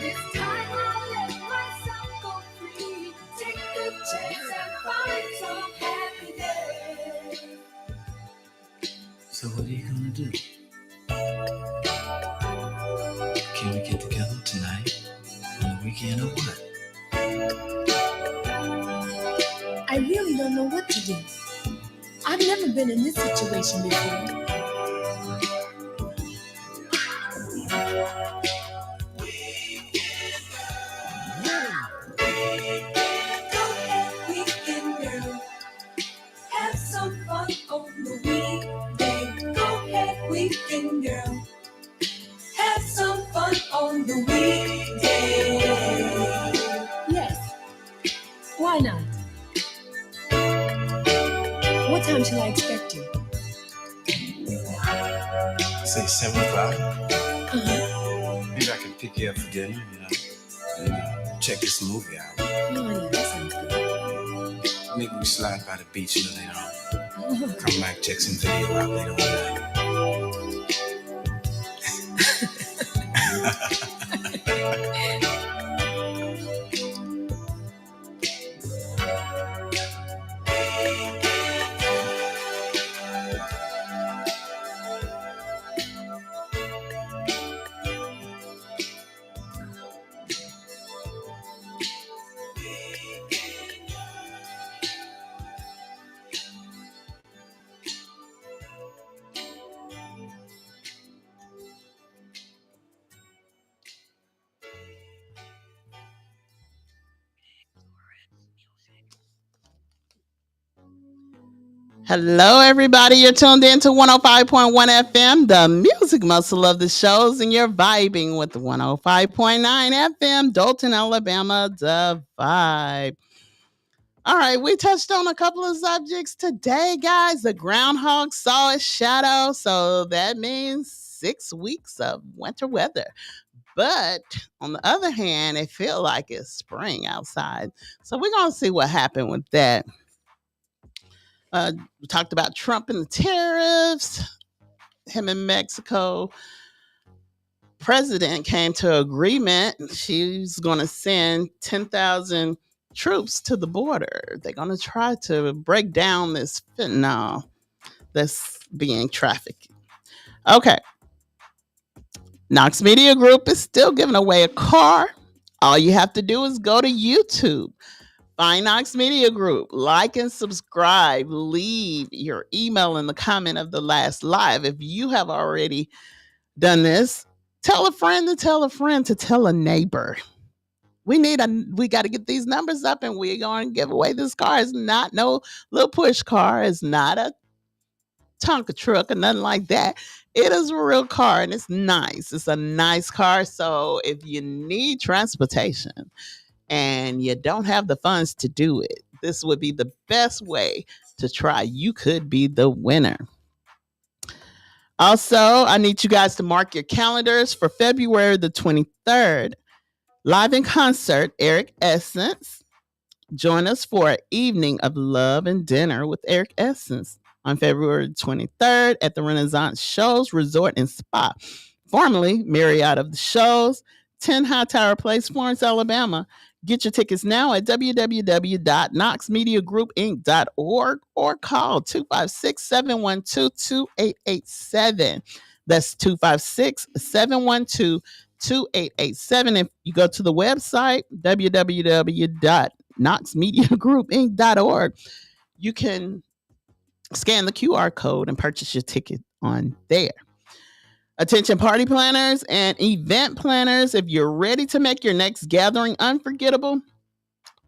This time I let myself go free. Take a chance and find some happiness. So what are you gonna do? Can we get together tonight, on the weekend, or what? I really don't know what to do. I've never been in this situation before. Go ahead, weekend girl. Have some fun on the weekday. Go ahead, weekend girl. Have some fun on the weekday. Yes. Why not? What time shall I expect you? Say 7 o'clock. Uh-huh. Maybe I can pick you up for dinner, and check this movie out. Oh, yeah, that sounds good. Maybe we slide by the beach later on. Come back, check some video out later on tonight. Hello, everybody. You're tuned in to 105.1 FM, the music muscle of the shows, and you're vibing with the 105.9 FM, Dalton, Alabama, the vibe. All right, we touched on a couple of subjects today, guys. The groundhog saw its shadow, so that means 6 weeks of winter weather. But on the other hand, it feels like it's spring outside. So we're going to see what happened with that. We talked about Trump and the tariffs, him in Mexico. President came to agreement. She's going to send 10,000 troops to the border. They're going to try to break down this fentanyl that's being trafficked. Okay. Knox Media Group is still giving away a car. All you have to do is go to YouTube. Find Knox Media Group, like and subscribe, leave your email in the comment of the last live. If you have already done this, tell a friend to tell a friend to tell a neighbor. We got to get these numbers up, and we're going to give away this car. It's not no little push car. It's not a Tonka truck or nothing like that. It is a real car, and it's nice. It's a nice car. So if you need transportation and you don't have the funds to do it, this would be the best way to try. You could be the winner. Also, I need you guys to mark your calendars for February the 23rd. Live in concert, Eric Essence. Join us for an evening of love and dinner with Eric Essence on February 23rd at the Renaissance Shows Resort and Spa. formerly Myriad of the Shows, 10 Hightower Place, Florence, Alabama. Get your tickets now at www.knoxmediagroupinc.org or call 256-712-2887. That's 256-712-2887. If you go to the website, www.knoxmediagroupinc.org, you can scan the QR code and purchase your ticket on there. Attention party planners and event planners, if you're ready to make your next gathering unforgettable,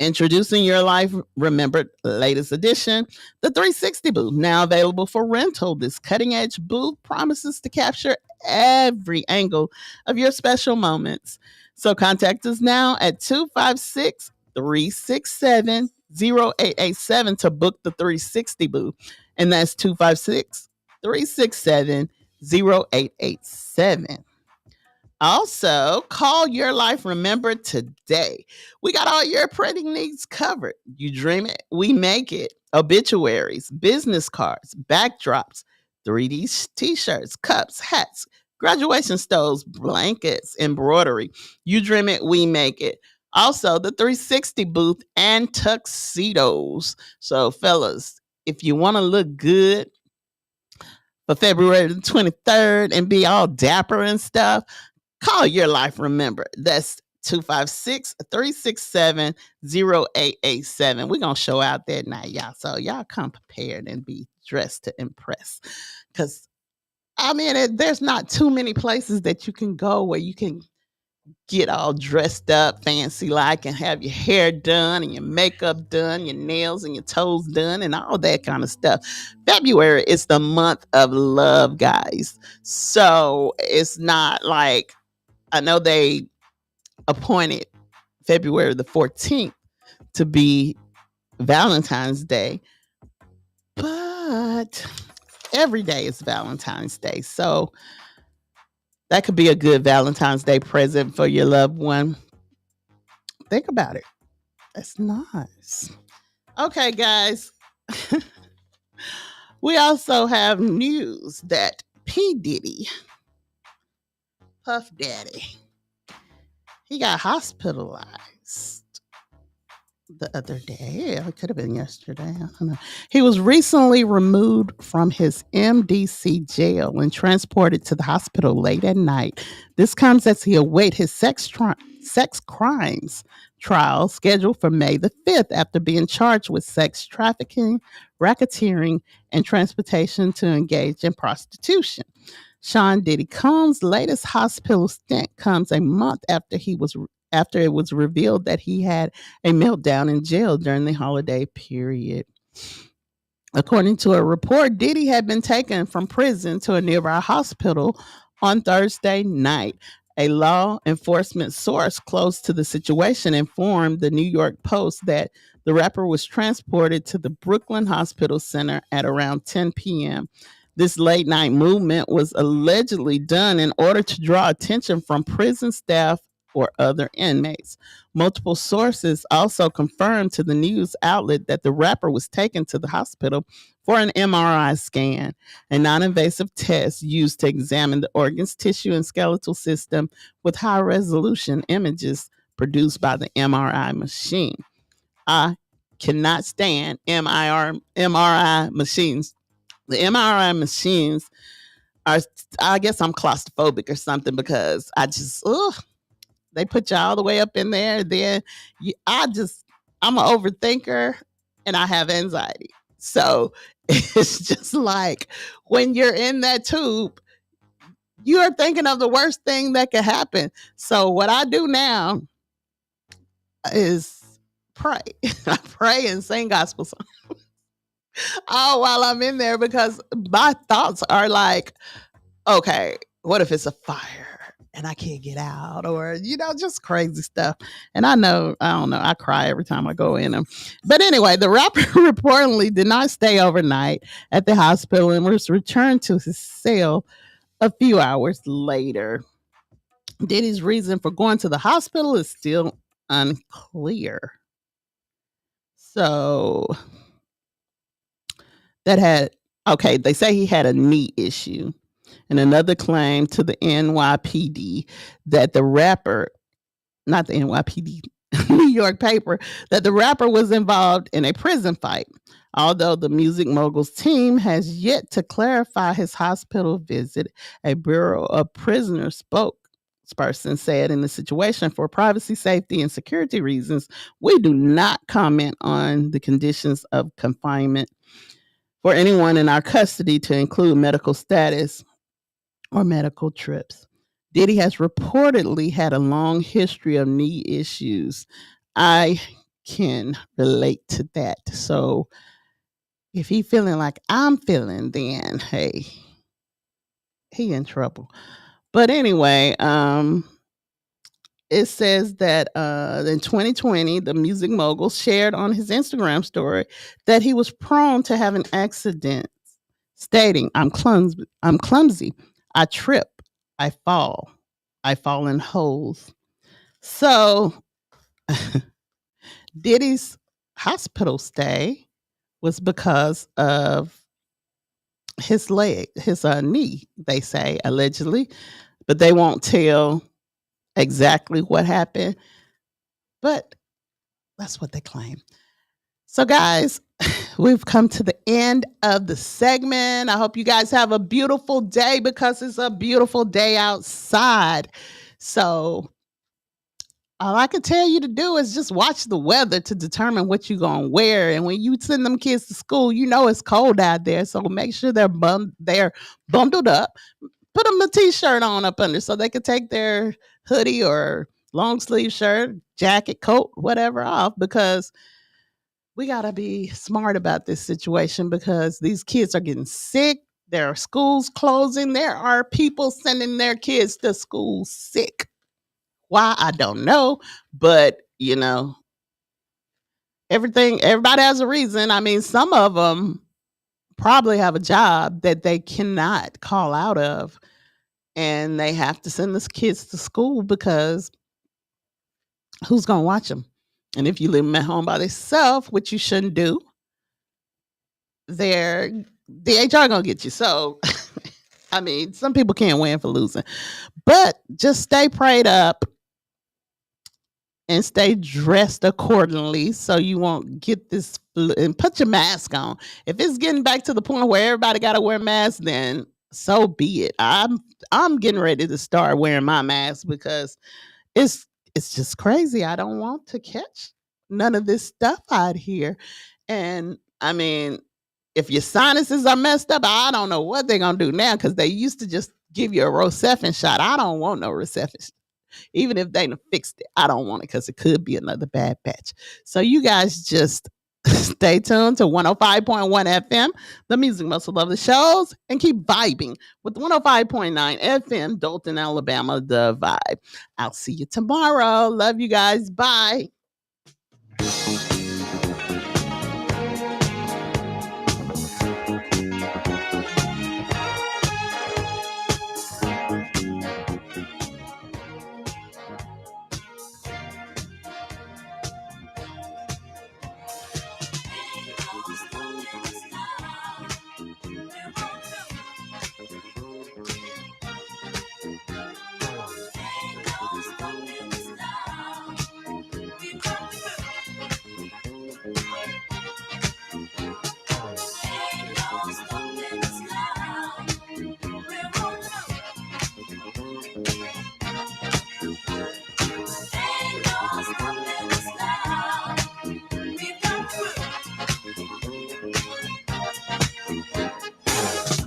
introducing your life remembered latest edition, the 360 booth, now available for rental. This cutting edge booth promises to capture every angle of your special moments. So contact us now at 256 367 0887 to book the 360 booth. And that's 256 367 0887. Also, call Your Life Remembered today. We got all your printing needs covered. You dream it, we make it. Obituaries, business cards, backdrops, 3D t-shirts, cups, hats, graduation stoves, blankets, embroidery. You dream it, we make it. Also, the 360 booth and tuxedos. So, fellas, if you want to look good for February the 23rd and be all dapper and stuff, call Your Life Remembered. That's 256-367-0887. We're going to show out that night, y'all. So y'all come prepared and be dressed to impress. Because, I mean, there's not too many places that you can go where you can get all dressed up, fancy like, and have your hair done and your makeup done, your nails and your toes done, and all that kind of stuff. February is the month of love, guys. So it's not like, I know they appointed February the 14th to be Valentine's Day, but every day is Valentine's Day. So that could be a good Valentine's Day present for your loved one. Think about it. That's nice. Okay, guys. We also have news that P. Diddy, Puff Daddy, he got hospitalized the other day. It could have been yesterday. I don't know. He was recently removed from his MDC jail and transported to the hospital late at night. This comes as he awaits his sex crimes trial scheduled for May the 5th after being charged with sex trafficking, racketeering, and transportation to engage in prostitution. Sean Diddy Combs' latest hospital stint comes a month after it was revealed that he had a meltdown in jail during the holiday period. According to a report, Diddy had been taken from prison to a nearby hospital on Thursday night. A law enforcement source close to the situation informed the New York Post that the rapper was transported to the Brooklyn Hospital Center at around 10 p.m. This late night movement was allegedly done in order to draw attention from prison staff or other inmates. Multiple sources also confirmed to the news outlet that the rapper was taken to the hospital for an MRI scan, a non-invasive test used to examine the organs, tissue, and skeletal system with high-resolution images produced by the MRI machine. I cannot stand MRI machines. The MRI machines are, I guess I'm claustrophobic or something because they put you all the way up in there. Then I'm an overthinker and I have anxiety. So it's just like when you're in that tube, you are thinking of the worst thing that could happen. So what I do now is pray. I pray and sing gospel songs all while I'm in there because my thoughts are like, okay, what if it's a fire and I can't get out? Or, just crazy stuff. And I don't know, I cry every time I go in them. But anyway, the rapper reportedly did not stay overnight at the hospital and was returned to his cell a few hours later. Diddy's reason for going to the hospital is still unclear. So they say he had a knee issue. In another claim to the NYPD that the rapper, not the NYPD, New York paper, that the rapper was involved in a prison fight. Although the music mogul's team has yet to clarify his hospital visit, a Bureau of Prisoners spokesperson said in the situation for privacy, safety, and security reasons, we do not comment on the conditions of confinement for anyone in our custody to include medical status or medical trips. Diddy has reportedly had a long history of knee issues. I can relate to that. So if he feeling like I'm feeling, then hey, he in trouble. But anyway, it says that in 2020, the music mogul shared on his Instagram story that he was prone to having accidents, stating, I'm clumsy. I trip. I fall. I fall in holes. So Diddy's hospital stay was because of his leg, his knee, they say, allegedly, but they won't tell exactly what happened. But that's what they claim. So, guys, we've come to the end of the segment. I hope you guys have a beautiful day because it's a beautiful day outside. So, all I can tell you to do is just watch the weather to determine what you're gonna wear. And when you send them kids to school, you know it's cold out there. So make sure they're bundled up. Put them a t-shirt on up under so they can take their hoodie or long sleeve shirt, jacket, coat, whatever off, because we gotta be smart about this situation because these kids are getting sick. There are schools closing. There are people sending their kids to school sick. Why? I don't know. But, everybody has a reason. I mean, some of them probably have a job that they cannot call out of, and they have to send the kids to school because who's going to watch them? And if you leave them at home by themselves, which you shouldn't do, the HR going to get you. So, I mean, some people can't win for losing. But just stay prayed up and stay dressed accordingly so you won't get this flu, and put your mask on. If it's getting back to the point where everybody got to wear masks, then so be it. I'm getting ready to start wearing my mask because it's it's just crazy. I don't want to catch none of this stuff out here. And I mean, if your sinuses are messed up, I don't know what they're gonna do now because they used to just give you a Rocephin shot. I don't want no Rocephin. Even if they done fixed it, I don't want it because it could be another bad batch. So you guys just stay tuned to 105.1 FM, the music muscle of the shows, and keep vibing with 105.9 FM, Dalton, Alabama, the vibe. I'll see you tomorrow. Love you guys. Bye.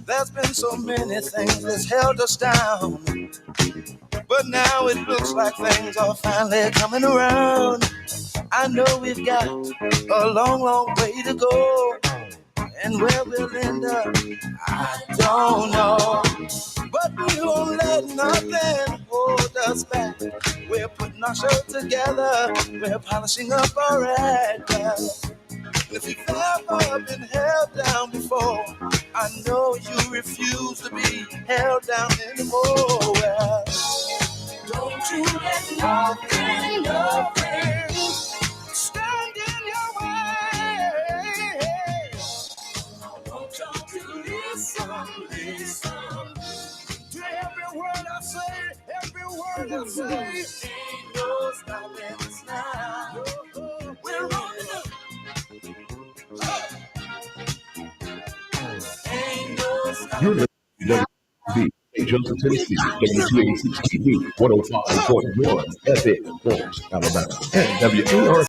There's been so many things that's held us down, but now it looks like things are finally coming around. I know we've got a long, long way to go, and where we'll end up, I don't know. But we won't let nothing hold us back. We're putting our show together, we're polishing up our act. If you've ever been held down before, I know you refuse to be held down anymore. Well, don't you let nothing stand in your way. I want y'all to listen. say, ain't no stopping us now. We're rolling up. Ain't no stopping. You're listening to Joseph, Tennessee, WTAC TV, 105.1 FM, Florence, Alabama, and WARC